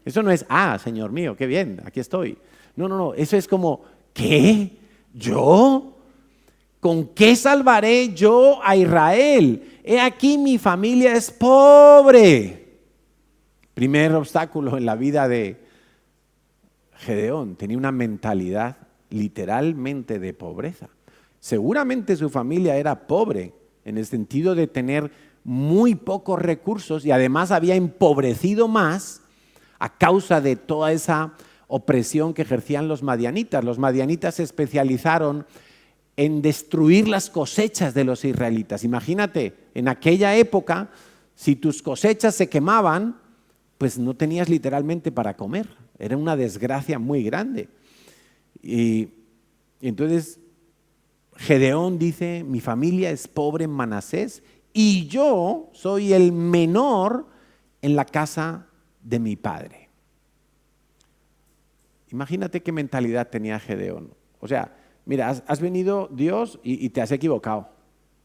Speaker 1: eso no es, Señor mío, qué bien, aquí estoy. No, eso es como, ¿qué? ¿Yo? ¿Con qué salvaré yo a Israel? He aquí mi familia es pobre. Primer obstáculo en la vida de Gedeón, tenía una mentalidad literalmente de pobreza. Seguramente su familia era pobre en el sentido de tener muy pocos recursos y además había empobrecido más a causa de toda esa opresión que ejercían los madianitas. Los madianitas se especializaron en destruir las cosechas de los israelitas. Imagínate, en aquella época, si tus cosechas se quemaban, pues no tenías literalmente para comer. Era una desgracia muy grande. Y entonces Gedeón dice, mi familia es pobre en Manasés y yo soy el menor en la casa de mi padre. Imagínate qué mentalidad tenía Gedeón. O sea, mira, has venido Dios y te has equivocado.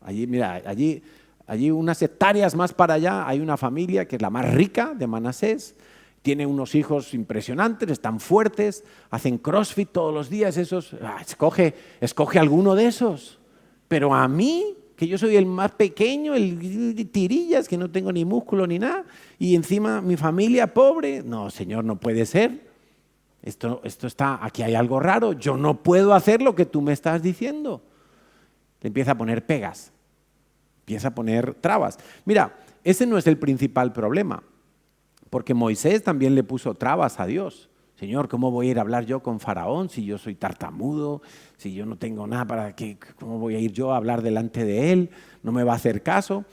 Speaker 1: Allí unas hectáreas más para allá hay una familia que es la más rica de Manasés. Tiene unos hijos impresionantes, están fuertes, hacen CrossFit todos los días. Escoge alguno de esos. Pero a mí, que yo soy el más pequeño, el tirillas, que no tengo ni músculo ni nada, y encima mi familia pobre. No, Señor, no puede ser. Esto está, aquí hay algo raro. Yo no puedo hacer lo que tú me estás diciendo. Le empieza a poner pegas, empieza a poner trabas. Mira, ese no es el principal problema, porque Moisés también le puso trabas a Dios. Señor, ¿cómo voy a ir a hablar yo con Faraón si yo soy tartamudo, si yo no tengo nada para que, cómo voy a ir yo a hablar delante de él? No me va a hacer caso.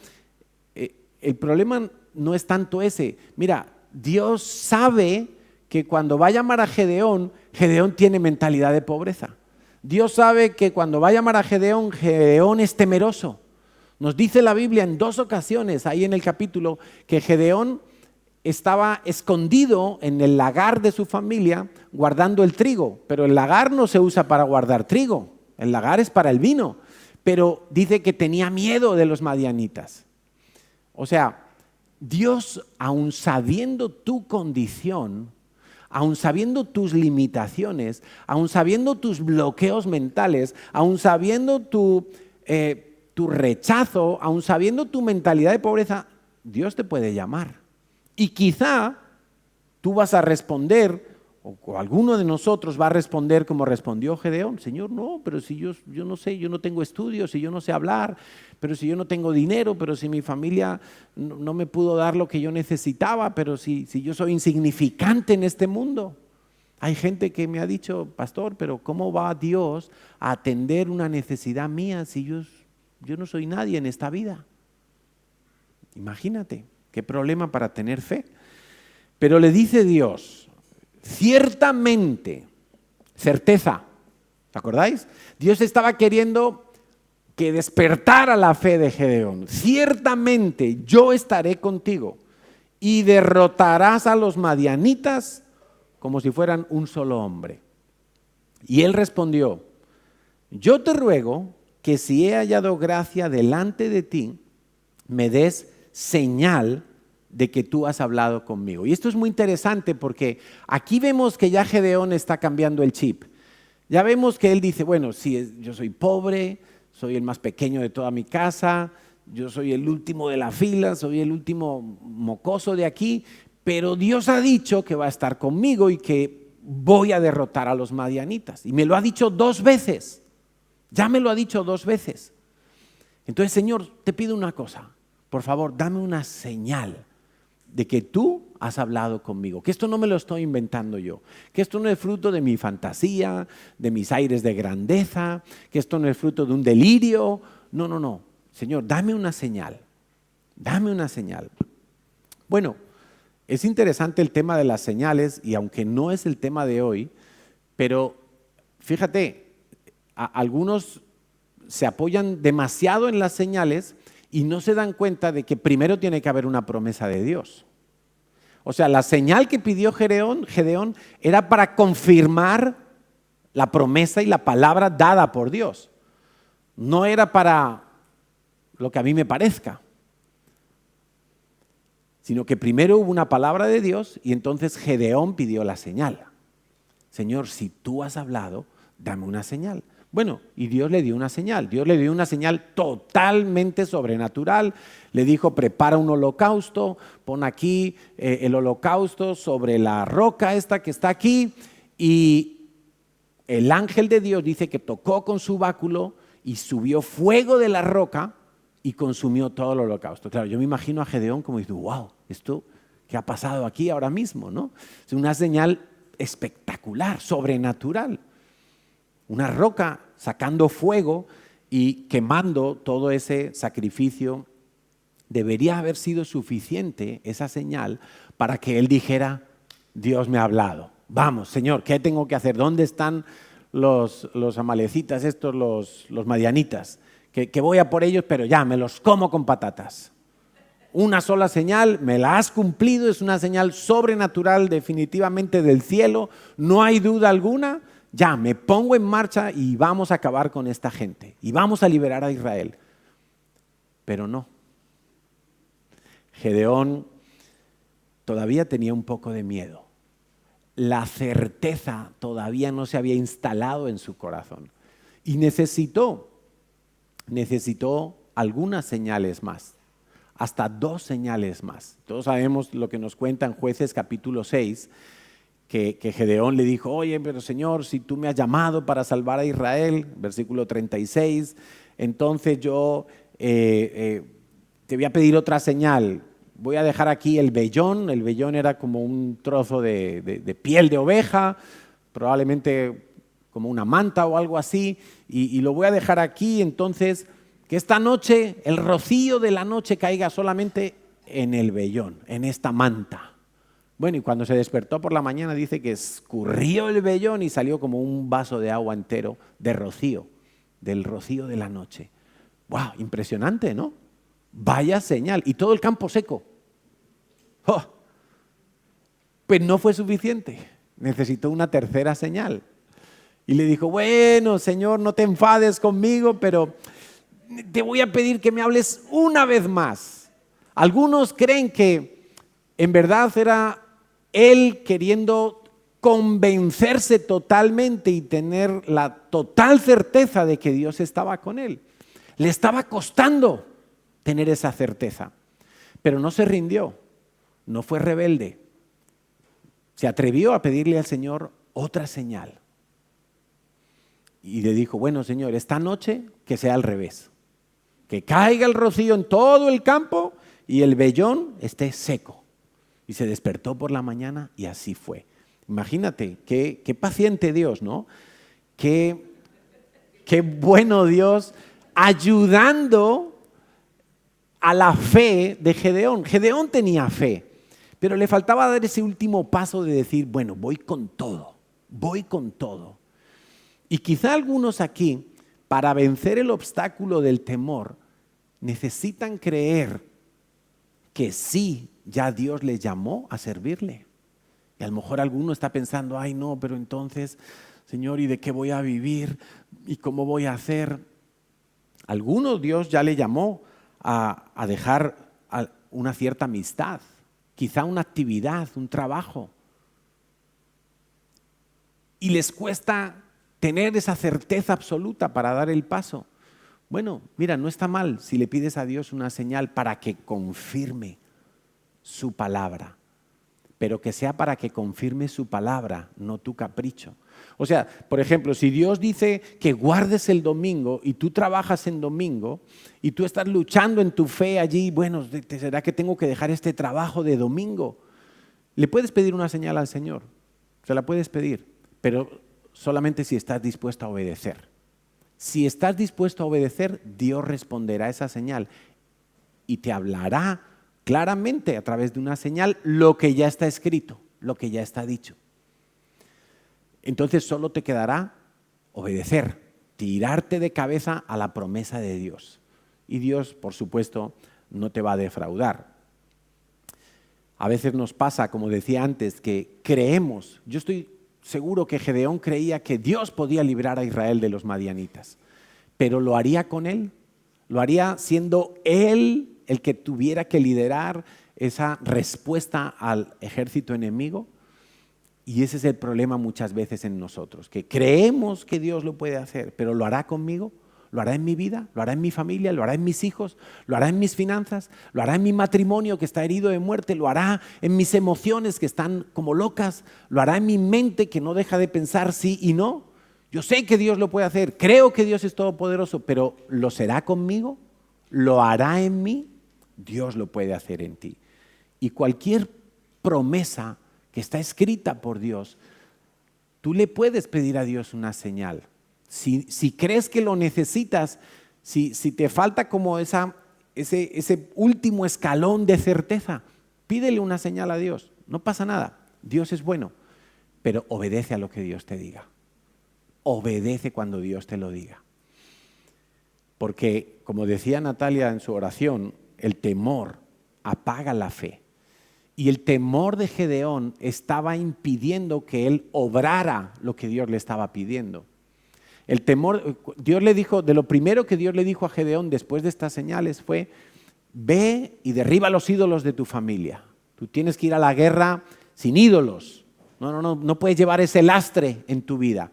Speaker 1: El problema no es tanto ese. Mira, Dios sabe que cuando va a llamar a Gedeón, Gedeón tiene mentalidad de pobreza. Dios sabe que cuando va a llamar a Gedeón, Gedeón es temeroso. Nos dice la Biblia en 2 ocasiones, ahí en el capítulo, que Gedeón estaba escondido en el lagar de su familia guardando el trigo, pero el lagar no se usa para guardar trigo, el lagar es para el vino, pero dice que tenía miedo de los madianitas. O sea, Dios, aun sabiendo tu condición, aun sabiendo tus limitaciones, aun sabiendo tus bloqueos mentales, aun sabiendo tu rechazo, aun sabiendo tu mentalidad de pobreza, Dios te puede llamar. Y quizá tú vas a responder, o alguno de nosotros va a responder como respondió Gedeón. Señor, no, pero si yo no sé, yo no tengo estudios, si yo no sé hablar, pero si yo no tengo dinero, pero si mi familia no me pudo dar lo que yo necesitaba, pero si yo soy insignificante en este mundo. Hay gente que me ha dicho, pastor, pero ¿cómo va Dios a atender una necesidad mía si yo no soy nadie en esta vida? Imagínate. ¿Qué problema para tener fe? Pero le dice Dios, ciertamente, certeza, ¿te acordáis? Dios estaba queriendo que despertara la fe de Gedeón. Ciertamente yo estaré contigo y derrotarás a los madianitas como si fueran un solo hombre. Y él respondió, yo te ruego que si he hallado gracia delante de ti, me des señal de que tú has hablado conmigo. Y esto es muy interesante porque aquí vemos que ya Gedeón está cambiando el chip. Ya vemos que él dice, bueno, sí, yo soy pobre, soy el más pequeño de toda mi casa, yo soy el último de la fila, soy el último mocoso de aquí, pero Dios ha dicho que va a estar conmigo y que voy a derrotar a los madianitas. Y me lo ha dicho 2 veces, ya me lo ha dicho 2 veces. Entonces, Señor, te pido una cosa. Por favor, dame una señal de que tú has hablado conmigo, que esto no me lo estoy inventando yo, que esto no es fruto de mi fantasía, de mis aires de grandeza, que esto no es fruto de un delirio. No. Señor, dame una señal, dame una señal. Bueno, es interesante el tema de las señales y aunque no es el tema de hoy, pero fíjate, algunos se apoyan demasiado en las señales y no se dan cuenta de que primero tiene que haber una promesa de Dios. O sea, la señal que pidió Gedeón era para confirmar la promesa y la palabra dada por Dios. No era para lo que a mí me parezca, sino que primero hubo una palabra de Dios y entonces Gedeón pidió la señal. Señor, si tú has hablado, dame una señal. Bueno, y Dios le dio una señal. Dios le dio una señal totalmente sobrenatural. Le dijo, prepara un holocausto, pon aquí el holocausto sobre la roca esta que está aquí. Y el ángel de Dios dice que tocó con su báculo y subió fuego de la roca y consumió todo el holocausto. Claro, yo me imagino a Gedeón como diciendo, wow, esto que ha pasado aquí ahora mismo, ¿no? Es una señal espectacular, sobrenatural. Una roca sacando fuego y quemando todo ese sacrificio. Debería haber sido suficiente esa señal para que él dijera, Dios me ha hablado. Vamos, Señor, ¿qué tengo que hacer? ¿Dónde están los amalecitas estos, los madianitas? Que voy a por ellos, pero ya, me los como con patatas. Una sola señal, me la has cumplido, es una señal sobrenatural definitivamente del cielo, no hay duda alguna. Ya, me pongo en marcha y vamos a acabar con esta gente y vamos a liberar a Israel. Pero no. Gedeón todavía tenía un poco de miedo. La certeza todavía no se había instalado en su corazón. Y necesitó algunas señales más, hasta 2 señales más. Todos sabemos lo que nos cuenta en Jueces capítulo 6, que Gedeón le dijo, oye, pero Señor, si tú me has llamado para salvar a Israel, versículo 36, entonces yo te voy a pedir otra señal. Voy a dejar aquí el vellón era como un trozo de piel de oveja, probablemente como una manta o algo así, y lo voy a dejar aquí, entonces que esta noche el rocío de la noche caiga solamente en el vellón, en esta manta. Bueno, y cuando se despertó por la mañana dice que escurrió el vellón y salió como un vaso de agua entero de rocío, del rocío de la noche. ¡Wow! Impresionante, ¿no? Vaya señal. Y todo el campo seco. ¡Oh! Pues no fue suficiente. Necesitó una tercera señal. Y le dijo, bueno, Señor, no te enfades conmigo, pero te voy a pedir que me hables una vez más. Algunos creen que en verdad era él queriendo convencerse totalmente y tener la total certeza de que Dios estaba con él. Le estaba costando tener esa certeza, pero no se rindió, no fue rebelde. Se atrevió a pedirle al Señor otra señal. Y le dijo, bueno, Señor, esta noche que sea al revés. Que caiga el rocío en todo el campo y el vellón esté seco. Y se despertó por la mañana y así fue. Imagínate, qué paciente Dios, ¿no? Qué bueno Dios ayudando a la fe de Gedeón. Gedeón tenía fe, pero le faltaba dar ese último paso de decir, bueno, voy con todo. Y quizá algunos aquí, para vencer el obstáculo del temor, necesitan creer que sí, ya Dios les llamó a servirle. Y a lo mejor alguno está pensando, ay no, pero entonces, Señor, ¿y de qué voy a vivir? ¿Y cómo voy a hacer? Algunos Dios ya le llamó a dejar una cierta amistad, quizá una actividad, un trabajo. Y les cuesta tener esa certeza absoluta para dar el paso. Bueno, mira, no está mal si le pides a Dios una señal para que confirme su palabra, pero que sea para que confirme su palabra, no tu capricho. O sea, por ejemplo, si Dios dice que guardes el domingo y tú trabajas en domingo y tú estás luchando en tu fe allí, bueno, ¿será que tengo que dejar este trabajo de domingo? Le puedes pedir una señal al Señor, se la puedes pedir, pero solamente si estás dispuesto a obedecer. Si estás dispuesto a obedecer, Dios responderá a esa señal y te hablará claramente a través de una señal lo que ya está escrito, lo que ya está dicho. Entonces solo te quedará obedecer, tirarte de cabeza a la promesa de Dios. Y Dios, por supuesto, no te va a defraudar. A veces nos pasa, como decía antes, que creemos, yo estoy seguro que Gedeón creía que Dios podía librar a Israel de los madianitas, pero ¿lo haría con él? ¿Lo haría siendo él el que tuviera que liderar esa respuesta al ejército enemigo? Y ese es el problema muchas veces en nosotros, que creemos que Dios lo puede hacer, pero ¿lo hará conmigo? ¿Lo hará en mi vida? ¿Lo hará en mi familia? ¿Lo hará en mis hijos? ¿Lo hará en mis finanzas? ¿Lo hará en mi matrimonio que está herido de muerte? ¿Lo hará en mis emociones que están como locas? ¿Lo hará en mi mente que no deja de pensar sí y no? Yo sé que Dios lo puede hacer, creo que Dios es todopoderoso, pero ¿lo será conmigo? ¿Lo hará en mí? Dios lo puede hacer en ti. Y cualquier promesa que está escrita por Dios, tú le puedes pedir a Dios una señal. Si crees que lo necesitas, si te falta como ese último escalón de certeza, pídele una señal a Dios. No pasa nada, Dios es bueno, pero obedece a lo que Dios te diga. Obedece cuando Dios te lo diga. Porque, como decía Natalia en su oración, el temor apaga la fe. Y el temor de Gedeón estaba impidiendo que él obrara lo que Dios le estaba pidiendo. El temor, Dios le dijo, de lo primero que Dios le dijo a Gedeón después de estas señales fue, ve y derriba los ídolos de tu familia. Tú tienes que ir a la guerra sin ídolos. No puedes llevar ese lastre en tu vida.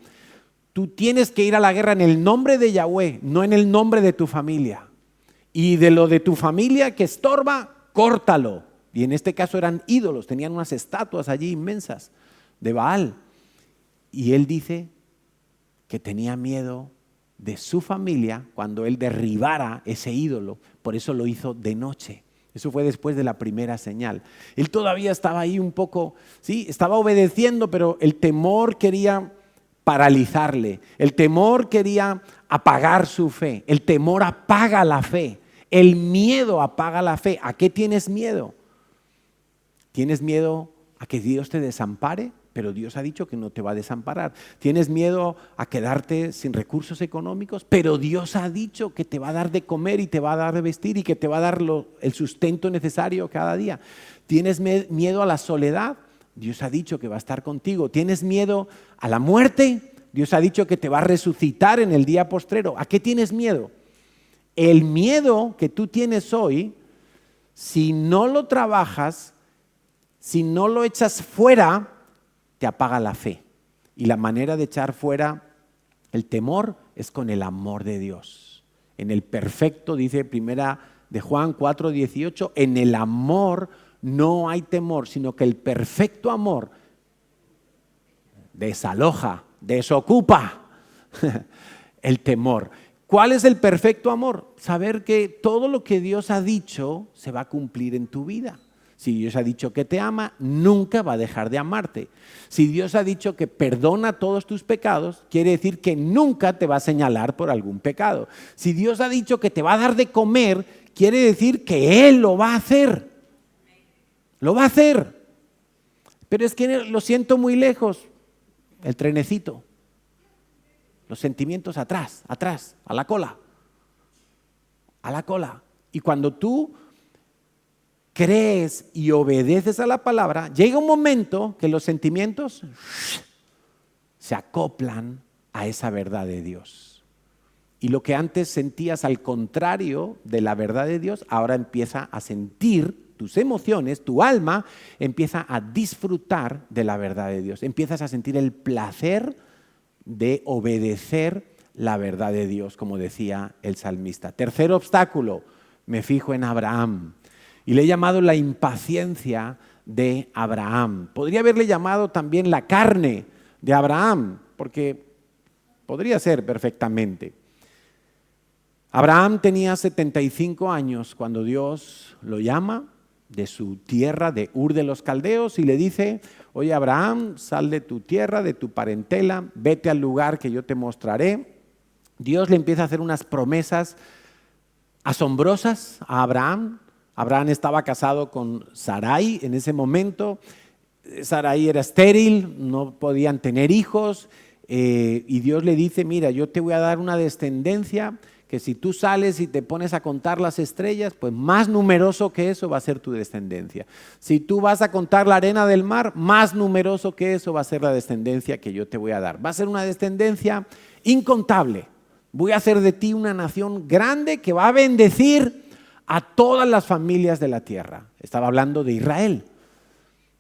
Speaker 1: Tú tienes que ir a la guerra en el nombre de Yahweh, no en el nombre de tu familia. Y de lo de tu familia que estorba, córtalo. Y en este caso eran ídolos, tenían unas estatuas allí inmensas de Baal. Y él dice que tenía miedo de su familia cuando él derribara ese ídolo. Por eso lo hizo de noche. Eso fue después de la primera señal. Él todavía estaba ahí un poco, sí, estaba obedeciendo, pero el temor quería paralizarle. El temor quería apagar su fe. El temor apaga la fe. El miedo apaga la fe. ¿A qué tienes miedo? ¿Tienes miedo a que Dios te desampare? Pero Dios ha dicho que no te va a desamparar. ¿Tienes miedo a quedarte sin recursos económicos? Pero Dios ha dicho que te va a dar de comer y te va a dar de vestir y que te va a dar el sustento necesario cada día. ¿Tienes miedo a la soledad? Dios ha dicho que va a estar contigo. ¿Tienes miedo a la muerte? Dios ha dicho que te va a resucitar en el día postrero. ¿A qué tienes miedo? El miedo que tú tienes hoy, si no lo trabajas, si no lo echas fuera, te apaga la fe. Y la manera de echar fuera el temor es con el amor de Dios. En el perfecto, dice primera de Juan 4:18, en el amor no hay temor, sino que el perfecto amor desaloja, desocupa el temor. ¿Cuál es el perfecto amor? Saber que todo lo que Dios ha dicho se va a cumplir en tu vida. Si Dios ha dicho que te ama, nunca va a dejar de amarte. Si Dios ha dicho que perdona todos tus pecados, quiere decir que nunca te va a señalar por algún pecado. Si Dios ha dicho que te va a dar de comer, quiere decir que Él lo va a hacer. Lo va a hacer. Pero es que lo siento muy lejos. El trenecito. Los sentimientos atrás, a la cola. A la cola. Y cuando tú crees y obedeces a la palabra, llega un momento que los sentimientos se acoplan a esa verdad de Dios. Y lo que antes sentías al contrario de la verdad de Dios, ahora empieza a sentir tus emociones, tu alma empieza a disfrutar de la verdad de Dios. Empiezas a sentir el placer de obedecer la verdad de Dios, como decía el salmista. Tercer obstáculo, me fijo en Abraham. Y le he llamado la impaciencia de Abraham. Podría haberle llamado también la carne de Abraham, porque podría ser perfectamente. Abraham tenía 75 años cuando Dios lo llama de su tierra de Ur de los Caldeos y le dice: oye Abraham, sal de tu tierra, de tu parentela, vete al lugar que yo te mostraré. Dios le empieza a hacer unas promesas asombrosas a Abraham. Abraham estaba casado con Sarai en ese momento. Sarai era estéril, no podían tener hijos, y Dios le dice: mira, yo te voy a dar una descendencia que si tú sales y te pones a contar las estrellas, pues más numeroso que eso va a ser tu descendencia. Si tú vas a contar la arena del mar, más numeroso que eso va a ser la descendencia que yo te voy a dar. Va a ser una descendencia incontable. Voy a hacer de ti una nación grande que va a bendecir a todas las familias de la tierra. Estaba hablando de Israel.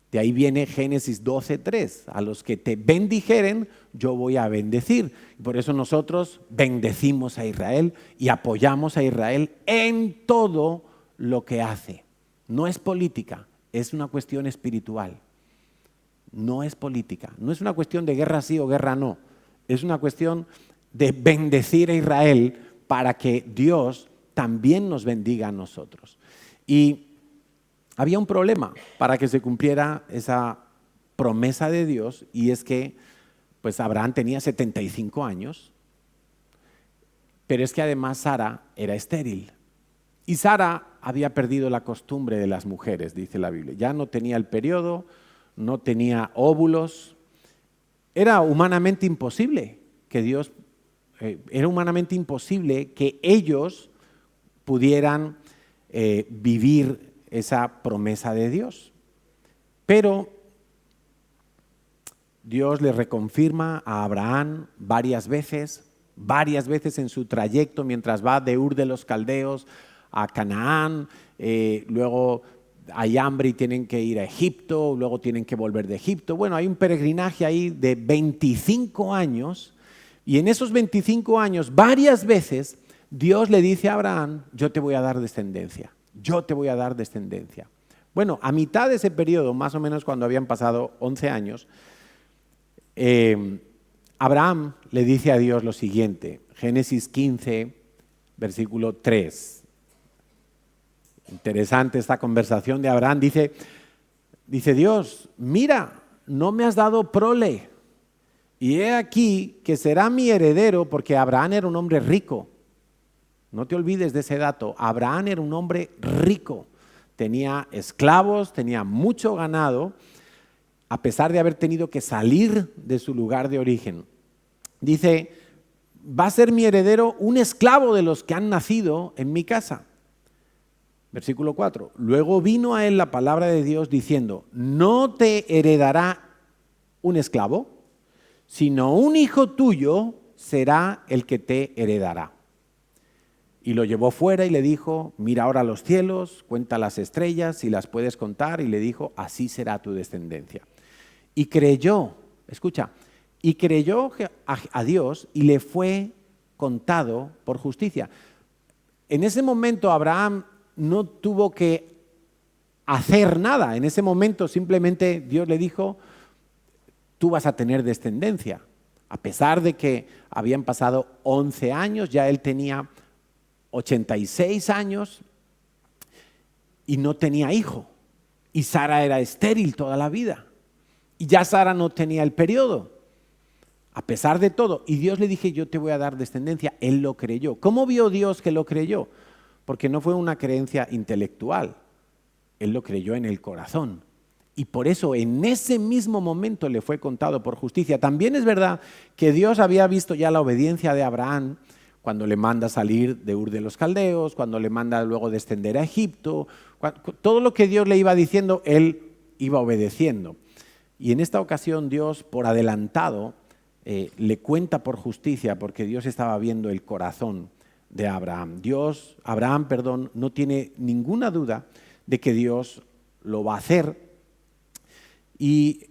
Speaker 1: De ahí viene Génesis 12:3. A los que te bendijeren, yo voy a bendecir. Por eso nosotros bendecimos a Israel y apoyamos a Israel en todo lo que hace. No es política, es una cuestión espiritual. No es política, no es una cuestión de guerra sí o guerra no. Es una cuestión de bendecir a Israel para que Dios también nos bendiga a nosotros. Y había un problema para que se cumpliera esa promesa de Dios, y es que pues Abraham tenía 75 años, pero es que además Sara era estéril. Y Sara había perdido la costumbre de las mujeres, dice la Biblia. Ya no tenía el periodo, no tenía óvulos. Era humanamente imposible que ellos pudieran vivir esa promesa de Dios. Pero Dios le reconfirma a Abraham varias veces en su trayecto mientras va de Ur de los Caldeos a Canaán, luego hay hambre y tienen que ir a Egipto, luego tienen que volver de Egipto. Bueno, hay un peregrinaje ahí de 25 años, y en esos 25 años varias veces Dios le dice a Abraham, yo te voy a dar descendencia, yo te voy a dar descendencia. Bueno, a mitad de ese periodo, más o menos cuando habían pasado 11 años, Abraham le dice a Dios lo siguiente, Génesis 15, versículo 3. Interesante esta conversación de Abraham. Dice Dios, mira, no me has dado prole, y he aquí que será mi heredero, porque Abraham era un hombre rico. No te olvides de ese dato, Abraham era un hombre rico, tenía esclavos, tenía mucho ganado, a pesar de haber tenido que salir de su lugar de origen. Dice, va a ser mi heredero un esclavo de los que han nacido en mi casa. Versículo 4. Luego vino a él la palabra de Dios diciendo, no te heredará un esclavo, sino un hijo tuyo será el que te heredará. Y lo llevó fuera y le dijo, mira ahora los cielos, cuenta las estrellas, si las puedes contar. Y le dijo, así será tu descendencia. Y creyó, escucha, y creyó a Dios y le fue contado por justicia. En ese momento Abraham no tuvo que hacer nada. En ese momento simplemente Dios le dijo, tú vas a tener descendencia. A pesar de que habían pasado 11 años, ya él tenía 86 años y no tenía hijo. Y Sara era estéril toda la vida. Y ya Sara no tenía el periodo. A pesar de todo. Y Dios le dije, yo te voy a dar descendencia. Él lo creyó. ¿Cómo vio Dios que lo creyó? Porque no fue una creencia intelectual. Él lo creyó en el corazón. Y por eso en ese mismo momento le fue contado por justicia. También es verdad que Dios había visto ya la obediencia de Abraham cuando le manda salir de Ur de los Caldeos, cuando le manda luego descender a Egipto. Todo lo que Dios le iba diciendo, él iba obedeciendo. Y en esta ocasión Dios, por adelantado, le cuenta por justicia porque Dios estaba viendo el corazón de Abraham. Abraham, no tiene ninguna duda de que Dios lo va a hacer. Y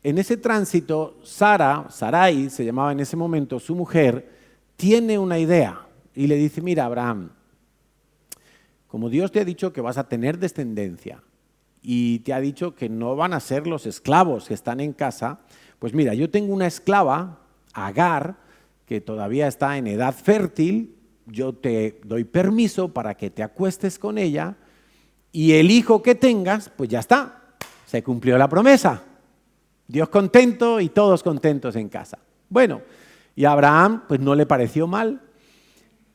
Speaker 1: en ese tránsito, Sarai se llamaba en ese momento, su mujer, tiene una idea y le dice, mira Abraham, como Dios te ha dicho que vas a tener descendencia y te ha dicho que no van a ser los esclavos que están en casa, pues mira, yo tengo una esclava, Agar, que todavía está en edad fértil, yo te doy permiso para que te acuestes con ella y el hijo que tengas, pues ya está, se cumplió la promesa. Dios contento y todos contentos en casa. Bueno, y a Abraham pues no le pareció mal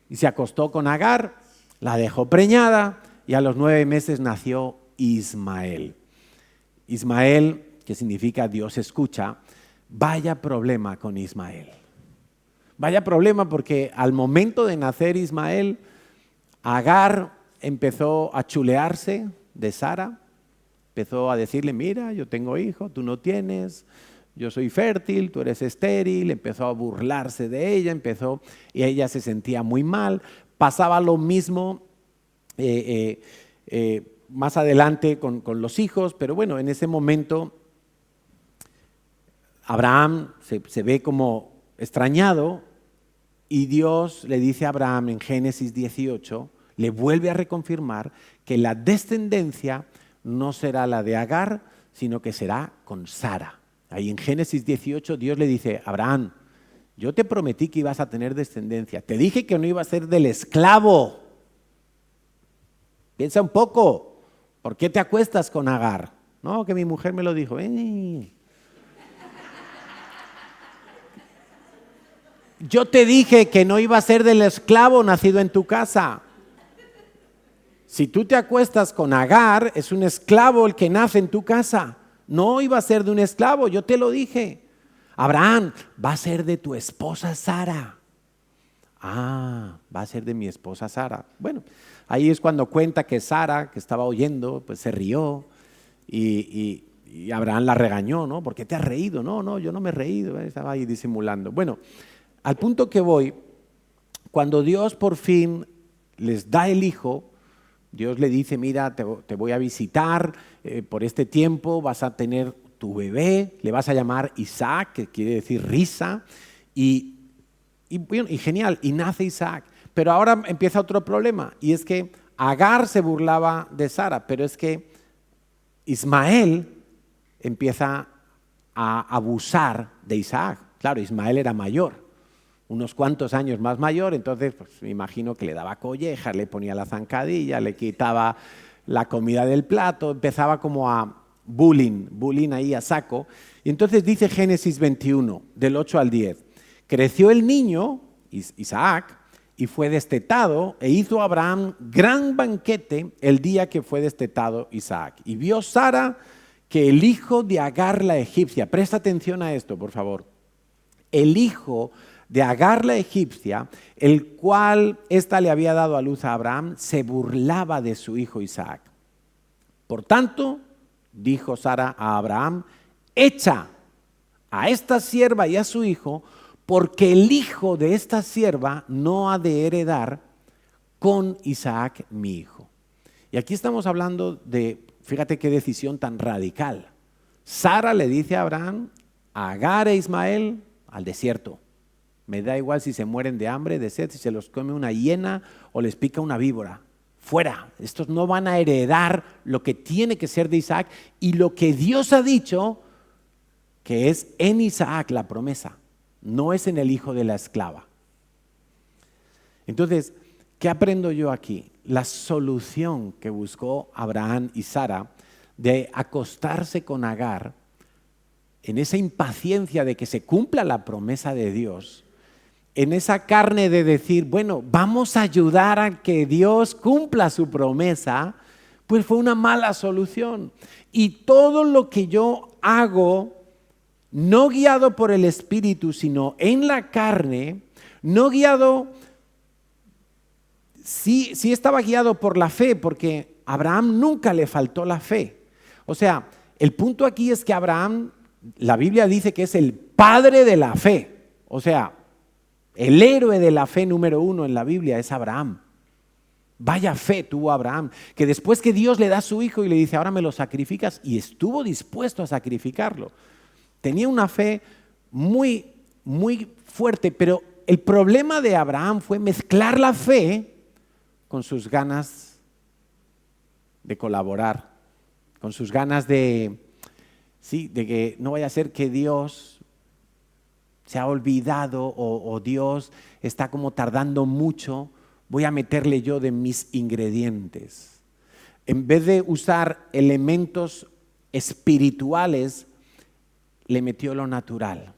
Speaker 1: y se acostó con Agar, la dejó preñada y a los 9 meses nació Ismael. Ismael, que significa Dios escucha, vaya problema con Ismael. Vaya problema porque al momento de nacer Ismael, Agar empezó a chulearse de Sara, empezó a decirle, mira, yo tengo hijo, tú no tienes, yo soy fértil, tú eres estéril, empezó a burlarse de ella, y ella se sentía muy mal. Pasaba lo mismo más adelante con los hijos, pero bueno, en ese momento Abraham se ve como extrañado y Dios le dice a Abraham en Génesis 18, le vuelve a reconfirmar que la descendencia no será la de Agar, sino que será con Sara. Ahí en Génesis 18 Dios le dice, Abraham, yo te prometí que ibas a tener descendencia. Te dije que no iba a ser del esclavo. Piensa un poco, ¿por qué te acuestas con Agar? No, que mi mujer me lo dijo. Yo te dije que no iba a ser del esclavo nacido en tu casa. Si tú te acuestas con Agar, es un esclavo el que nace en tu casa. No iba a ser de un esclavo, yo te lo dije. Abraham, va a ser de tu esposa Sara. Ah, va a ser de mi esposa Sara. Bueno, ahí es cuando cuenta que Sara, que estaba oyendo, pues se rió y Abraham la regañó, ¿no? ¿Por qué te has reído? No, yo no me he reído, estaba ahí disimulando. Bueno, al punto que voy, cuando Dios por fin les da el hijo, Dios le dice, mira, te voy a visitar por este tiempo, vas a tener tu bebé, le vas a llamar Isaac, que quiere decir risa, y genial, y nace Isaac. Pero ahora empieza otro problema, y es que Agar se burlaba de Sara, pero es que Ismael empieza a abusar de Isaac. Claro, Ismael era mayor, unos cuantos años más mayor, entonces pues, me imagino que le daba collejas, le ponía la zancadilla, le quitaba la comida del plato, empezaba como a bullying ahí a saco. Y entonces dice Génesis 21, del 8 al 10, creció el niño, Isaac, y fue destetado, e hizo Abraham gran banquete el día que fue destetado Isaac. Y vio Sara que el hijo de Agar la egipcia, presta atención a esto, por favor, el hijo de Agar la egipcia, el cual ésta le había dado a luz a Abraham, se burlaba de su hijo Isaac. Por tanto, dijo Sara a Abraham, echa a esta sierva y a su hijo, porque el hijo de esta sierva no ha de heredar con Isaac mi hijo. Y aquí estamos hablando de, fíjate qué decisión tan radical. Sara le dice a Abraham, a Agar e Ismael, al desierto. Me da igual si se mueren de hambre, de sed, si se los come una hiena o les pica una víbora. Fuera, estos no van a heredar lo que tiene que ser de Isaac y lo que Dios ha dicho, que es en Isaac la promesa, no es en el hijo de la esclava. Entonces, ¿qué aprendo yo aquí? La solución que buscó Abraham y Sara de acostarse con Agar en esa impaciencia de que se cumpla la promesa de Dios, en esa carne de decir, bueno, vamos a ayudar a que Dios cumpla su promesa, pues fue una mala solución. Y todo lo que yo hago, no guiado por el Espíritu, sino en la carne, no guiado, sí estaba guiado por la fe, porque a Abraham nunca le faltó la fe. O sea, el punto aquí es que Abraham, la Biblia dice que es el padre de la fe. O sea, el héroe de la fe número 1 en la Biblia es Abraham. Vaya fe tuvo Abraham, que después que Dios le da a su hijo y le dice, ahora me lo sacrificas, y estuvo dispuesto a sacrificarlo. Tenía una fe muy, muy fuerte, pero el problema de Abraham fue mezclar la fe con sus ganas de colaborar, con sus ganas de que no vaya a ser que Dios se ha olvidado o Dios está como tardando mucho, voy a meterle yo de mis ingredientes. En vez de usar elementos espirituales, le metió lo natural.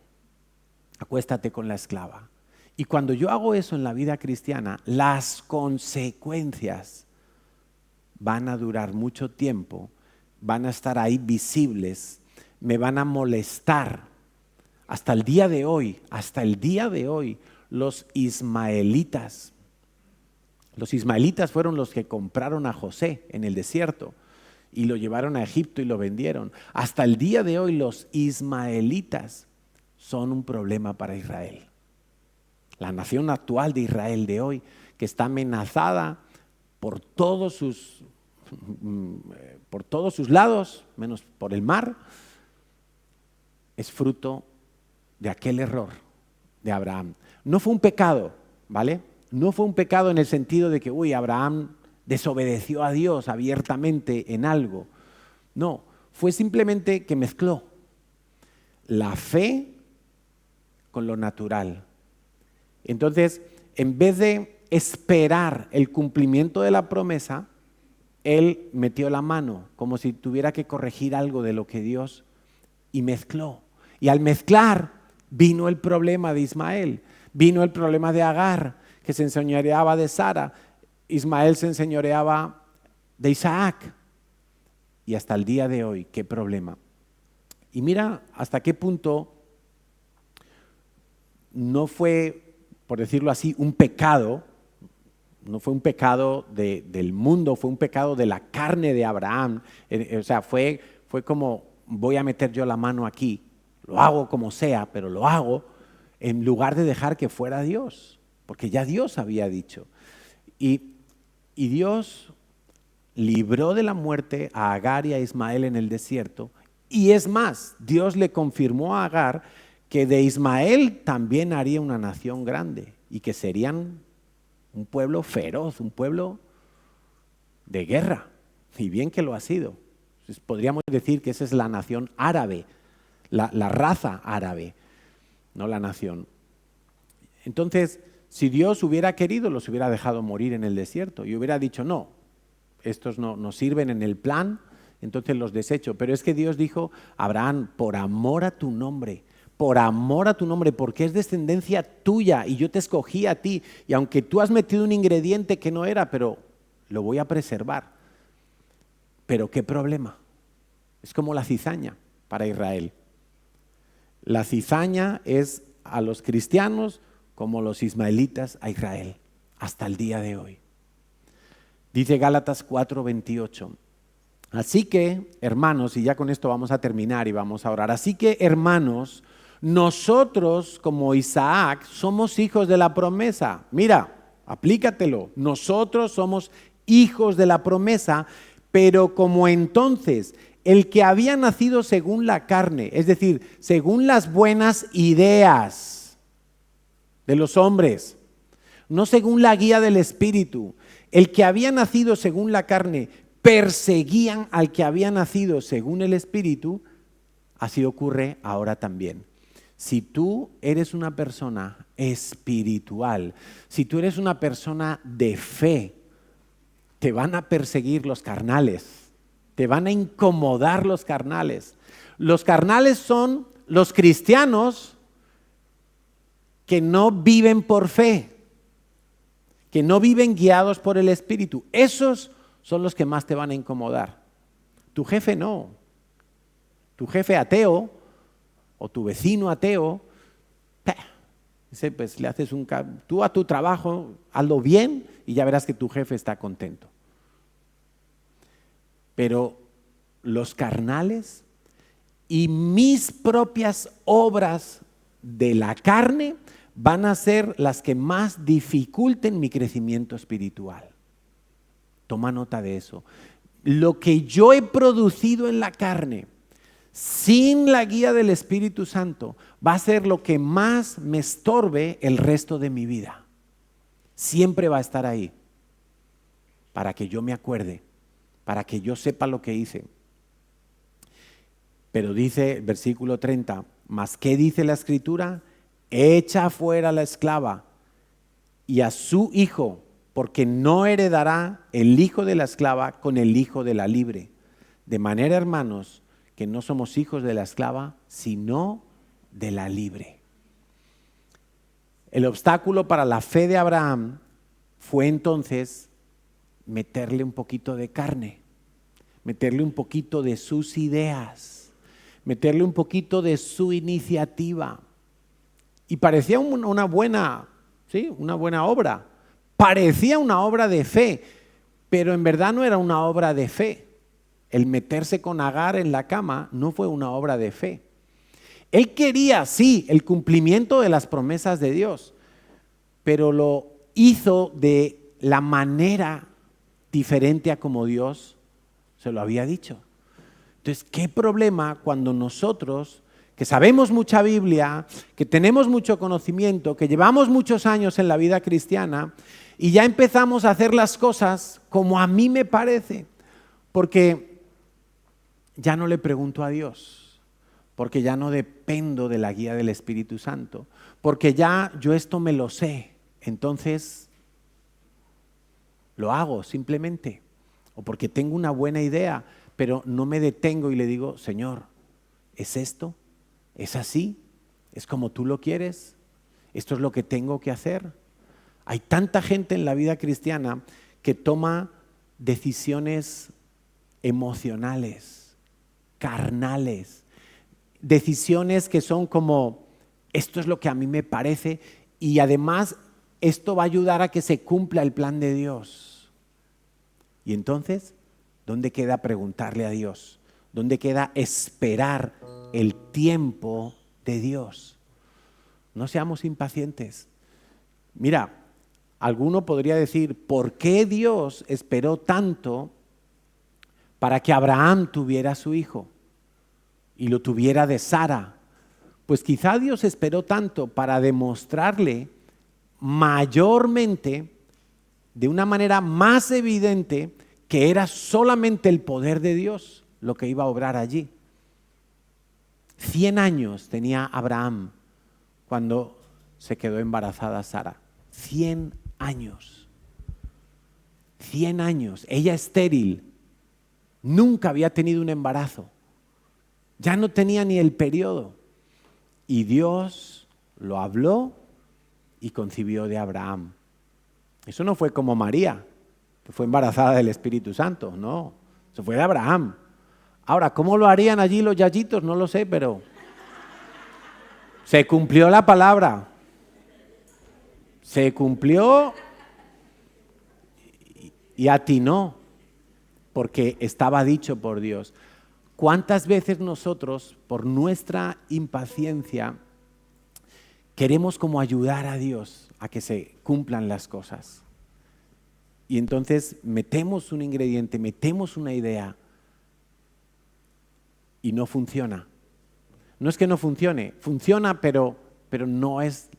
Speaker 1: Acuéstate con la esclava. Y cuando yo hago eso en la vida cristiana, las consecuencias van a durar mucho tiempo, van a estar ahí visibles, me van a molestar. Hasta el día de hoy, los ismaelitas fueron los que compraron a José en el desierto y lo llevaron a Egipto y lo vendieron. Hasta el día de hoy los ismaelitas son un problema para Israel. La nación actual de Israel de hoy, que está amenazada por todos sus lados, menos por el mar, es fruto de aquel error de Abraham. No fue un pecado, ¿vale? No fue un pecado en el sentido de que, Abraham desobedeció a Dios abiertamente en algo. No, fue simplemente que mezcló la fe con lo natural. Entonces, en vez de esperar el cumplimiento de la promesa, él metió la mano como si tuviera que corregir algo de lo que Dios, y mezcló. Y al mezclar vino el problema de Ismael, vino el problema de Agar, que se enseñoreaba de Sara. Ismael se enseñoreaba de Isaac. Y hasta el día de hoy, qué problema. Y mira hasta qué punto no fue, por decirlo así, un pecado. No fue un pecado del mundo, fue un pecado de la carne de Abraham. O sea, fue como, voy a meter yo la mano aquí, lo hago como sea, pero lo hago, en lugar de dejar que fuera Dios, porque ya Dios había dicho. Y Dios libró de la muerte a Agar y a Ismael en el desierto, y es más, Dios le confirmó a Agar que de Ismael también haría una nación grande, y que serían un pueblo feroz, un pueblo de guerra, y bien que lo ha sido. Entonces, podríamos decir que esa es la nación árabe, la raza árabe, no la nación. Entonces, si Dios hubiera querido, los hubiera dejado morir en el desierto y hubiera dicho, no, estos no sirven en el plan, entonces los desecho. Pero es que Dios dijo, Abraham, por amor a tu nombre, porque es descendencia tuya y yo te escogí a ti, y aunque tú has metido un ingrediente que no era, pero lo voy a preservar. Pero ¿qué problema? Es como la cizaña para Israel. La cizaña es a los cristianos como los ismaelitas a Israel, hasta el día de hoy. Dice Gálatas 4:28. Así que, hermanos, y ya con esto vamos a terminar y vamos a orar. Así que, hermanos, nosotros como Isaac somos hijos de la promesa. Mira, aplícatelo. Nosotros somos hijos de la promesa, pero como entonces el que había nacido según la carne, es decir, según las buenas ideas de los hombres, no según la guía del Espíritu, el que había nacido según la carne, perseguían al que había nacido según el Espíritu, así ocurre ahora también. Si tú eres una persona espiritual, si tú eres una persona de fe, te van a perseguir los carnales, te van a incomodar los carnales. Los carnales son los cristianos que no viven por fe, que no viven guiados por el Espíritu. Esos son los que más te van a incomodar. Tu jefe no. Tu jefe ateo o tu vecino ateo, pues le haces tú a tu trabajo, hazlo bien y ya verás que tu jefe está contento. Pero los carnales y mis propias obras de la carne van a ser las que más dificulten mi crecimiento espiritual. Toma nota de eso. Lo que yo he producido en la carne, sin la guía del Espíritu Santo, va a ser lo que más me estorbe el resto de mi vida. Siempre va a estar ahí, para que yo me acuerde, para que yo sepa lo que hice. Pero dice el versículo 30, ¿mas qué dice la Escritura? Echa fuera a la esclava y a su hijo, porque no heredará el hijo de la esclava con el hijo de la libre. De manera, hermanos, que no somos hijos de la esclava, sino de la libre. El obstáculo para la fe de Abraham fue entonces meterle un poquito de carne, meterle un poquito de sus ideas, meterle un poquito de su iniciativa. Y parecía una buena obra, parecía una obra de fe, pero en verdad no era una obra de fe. El meterse con Agar en la cama no fue una obra de fe. Él quería, sí, el cumplimiento de las promesas de Dios, pero lo hizo de la manera diferente a como Dios se lo había dicho. Entonces, ¿qué problema cuando nosotros, que sabemos mucha Biblia, que tenemos mucho conocimiento, que llevamos muchos años en la vida cristiana y ya empezamos a hacer las cosas como a mí me parece? Porque ya no le pregunto a Dios, porque ya no dependo de la guía del Espíritu Santo, porque ya yo esto me lo sé, entonces lo hago simplemente, o porque tengo una buena idea, pero no me detengo y le digo, Señor, ¿es esto? ¿Es así? ¿Es como tú lo quieres? ¿Esto es lo que tengo que hacer? Hay tanta gente en la vida cristiana que toma decisiones emocionales, carnales, decisiones que son como, esto es lo que a mí me parece, y además esto va a ayudar a que se cumpla el plan de Dios. Y entonces, ¿dónde queda preguntarle a Dios? ¿Dónde queda esperar el tiempo de Dios? No seamos impacientes. Mira, alguno podría decir, ¿por qué Dios esperó tanto para que Abraham tuviera a su hijo y lo tuviera de Sara? Pues quizá Dios esperó tanto para demostrarle mayormente de una manera más evidente que era solamente el poder de Dios lo que iba a obrar allí. 100 años tenía Abraham cuando se quedó embarazada Sara. 100 años. 100 años. Ella estéril. Nunca había tenido un embarazo. Ya no tenía ni el periodo. Y Dios lo habló y concibió de Abraham. Eso no fue como María, que fue embarazada del Espíritu Santo. No, eso fue de Abraham. Ahora, ¿cómo lo harían allí los yayitos? No lo sé, pero se cumplió la palabra. Se cumplió y atinó, porque estaba dicho por Dios. ¿Cuántas veces nosotros, por nuestra impaciencia, queremos como ayudar a Dios a que se cumplan las cosas? Y entonces metemos un ingrediente, metemos una idea y no funciona. No es que no funcione, funciona, pero no es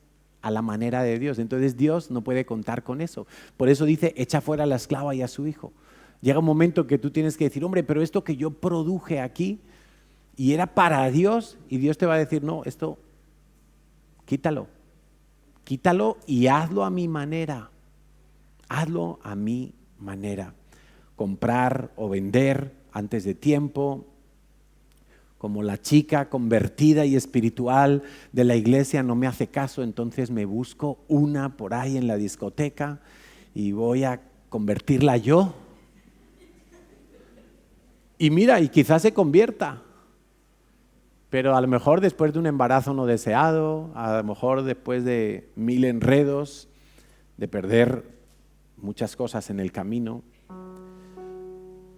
Speaker 1: a la manera de Dios. Entonces Dios no puede contar con eso. Por eso dice, echa fuera a la esclava y a su hijo. Llega un momento que tú tienes que decir, hombre, pero esto que yo produje aquí y era para Dios, y Dios te va a decir, no, esto quítalo. Quítalo y hazlo a mi manera. Hazlo a mi manera. Comprar o vender antes de tiempo, como la chica convertida y espiritual de la iglesia no me hace caso, entonces me busco una por ahí en la discoteca y voy a convertirla yo. Y mira, y quizás se convierta, pero a lo mejor después de un embarazo no deseado, a lo mejor después de 1000 enredos, de perder muchas cosas en el camino.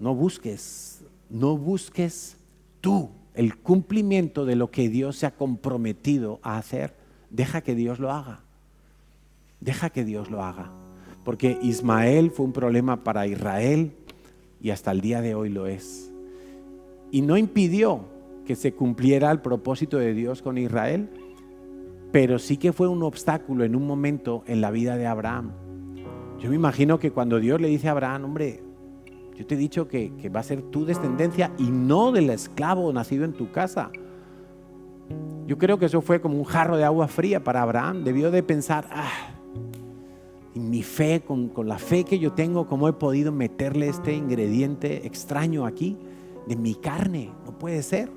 Speaker 1: No busques tú el cumplimiento de lo que Dios se ha comprometido a hacer. Deja que Dios lo haga. Deja que Dios lo haga. Porque Ismael fue un problema para Israel y hasta el día de hoy lo es. Y no impidió que se cumpliera el propósito de Dios con Israel, pero sí que fue un obstáculo en un momento en la vida de Abraham. Yo me imagino que cuando Dios le dice a Abraham, hombre, yo te he dicho que va a ser tu descendencia y no del esclavo nacido en tu casa. Yo creo que eso fue como un jarro de agua fría para Abraham. Debió de pensar, en mi fe, con la fe que yo tengo, ¿cómo he podido meterle este ingrediente extraño aquí de mi carne? No puede ser.